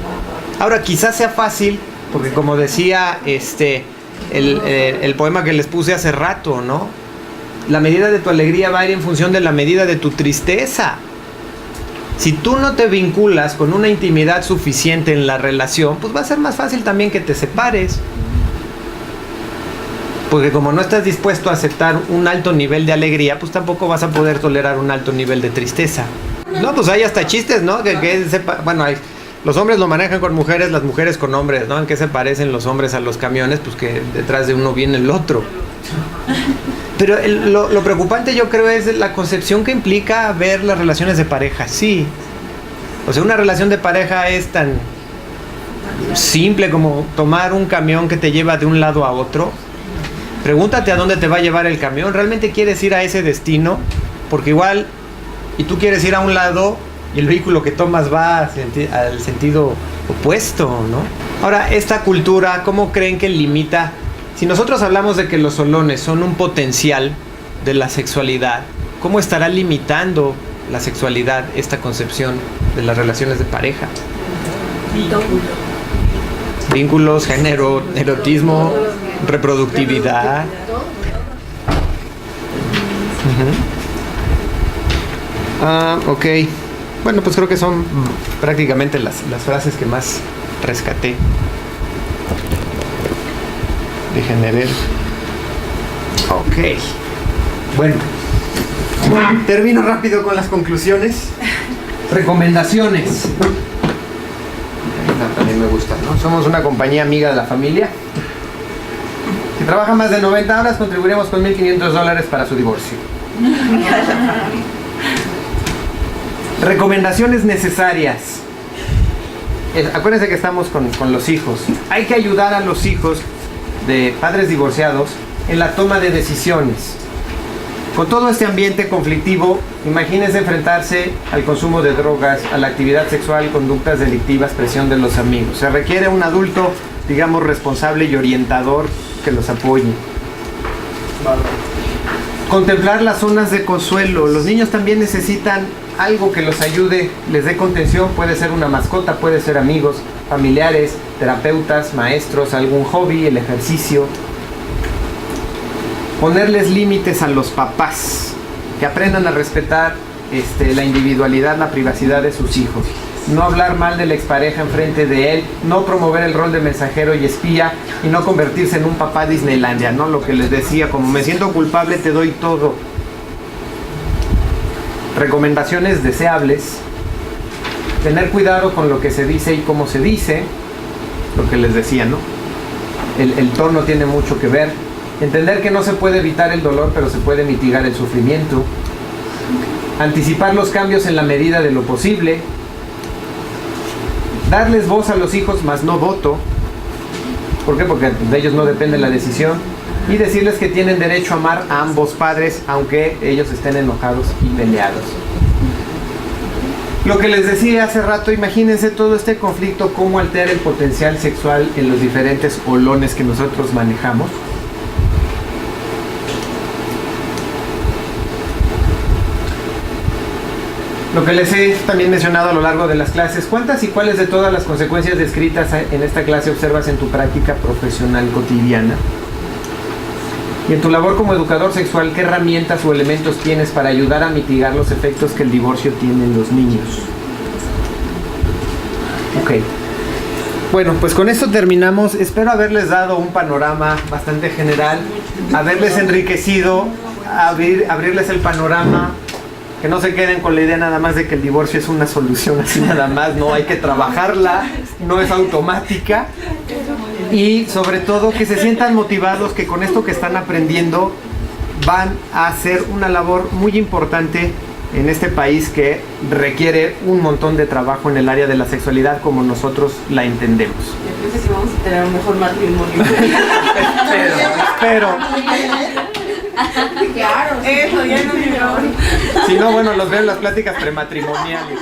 Ahora, quizás sea fácil, porque como decía el poema que les puse hace rato, ¿no? La medida de tu alegría va a ir en función de la medida de tu tristeza. Si tú no te vinculas con una intimidad suficiente en la relación, pues va a ser más fácil también que te separes. Porque como no estás dispuesto a aceptar un alto nivel de alegría, pues tampoco vas a poder tolerar un alto nivel de tristeza. No, pues hay hasta chistes, ¿no? Bueno, los hombres lo manejan con mujeres, las mujeres con hombres, ¿no? ¿En qué se parecen los hombres a los camiones? Pues que detrás de uno viene el otro. Pero lo preocupante, yo creo, es la concepción que implica ver las relaciones de pareja. Sí. O sea, una relación de pareja es tan simple como tomar un camión que te lleva de un lado a otro. Pregúntate a dónde te va a llevar el camión. ¿Realmente quieres ir a ese destino? Porque igual, y tú quieres ir a un lado y el vehículo que tomas va al sentido opuesto, ¿no? Ahora, esta cultura, ¿cómo creen que limita? Si nosotros hablamos de que los solones son un potencial de la sexualidad, ¿cómo estará limitando la sexualidad esta concepción de las relaciones de pareja? Vínculos, género, erotismo, reproductividad. Ok. Bueno, pues creo que son prácticamente las frases que más rescaté. Dejen de ver. Ok. Bueno. Termino rápido con las conclusiones. Recomendaciones. Esta también me gusta, ¿no? Somos una compañía amiga de la familia. Si trabaja más de 90 horas, contribuiremos con $1,500 para su divorcio. Recomendaciones necesarias. Acuérdense que estamos con los hijos. Hay que ayudar a los hijos de padres divorciados en la toma de decisiones. Con todo este ambiente conflictivo, imagínense enfrentarse al consumo de drogas, a la actividad sexual, conductas delictivas, presión de los amigos. Se requiere un adulto, digamos, responsable y orientador que los apoye. Contemplar las zonas de consuelo. Los niños también necesitan algo que los ayude, les dé contención. Puede ser una mascota, puede ser amigos, familiares, terapeutas, maestros, algún hobby, el ejercicio. Ponerles límites a los papás, que aprendan a respetar la individualidad, la privacidad de sus hijos. No hablar mal de la expareja enfrente de él, no promover el rol de mensajero y espía y no convertirse en un papá Disneylandia, ¿no? Lo que les decía, como me siento culpable te doy todo. Recomendaciones deseables. Tener cuidado con lo que se dice y cómo se dice. Lo que les decía, ¿no? El tono tiene mucho que ver. Entender que no se puede evitar el dolor, pero se puede mitigar el sufrimiento. Anticipar los cambios en la medida de lo posible. Darles voz a los hijos, más no voto. ¿Por qué? Porque de ellos no depende la decisión. Y decirles que tienen derecho a amar a ambos padres, aunque ellos estén enojados y peleados. Lo que les decía hace rato, imagínense todo este conflicto, cómo altera el potencial sexual en los diferentes olones que nosotros manejamos. Lo que les he también mencionado a lo largo de las clases, ¿cuántas y cuáles de todas las consecuencias descritas en esta clase observas en tu práctica profesional cotidiana? Y en tu labor como educador sexual, ¿qué herramientas o elementos tienes para ayudar a mitigar los efectos que el divorcio tiene en los niños? Ok. Bueno, pues con esto terminamos. Espero haberles dado un panorama bastante general, haberles enriquecido, abrirles el panorama, que no se queden con la idea nada más de que el divorcio es una solución así nada más, no, hay que trabajarla, no es automática. Y sobre todo que se sientan motivados, que con esto que están aprendiendo van a hacer una labor muy importante en este país que requiere un montón de trabajo en el área de la sexualidad como nosotros la entendemos. Yo pienso que vamos a tener un mejor matrimonio. Espero. Claro, eso ya no me. Si no, bueno, los veo en las pláticas prematrimoniales.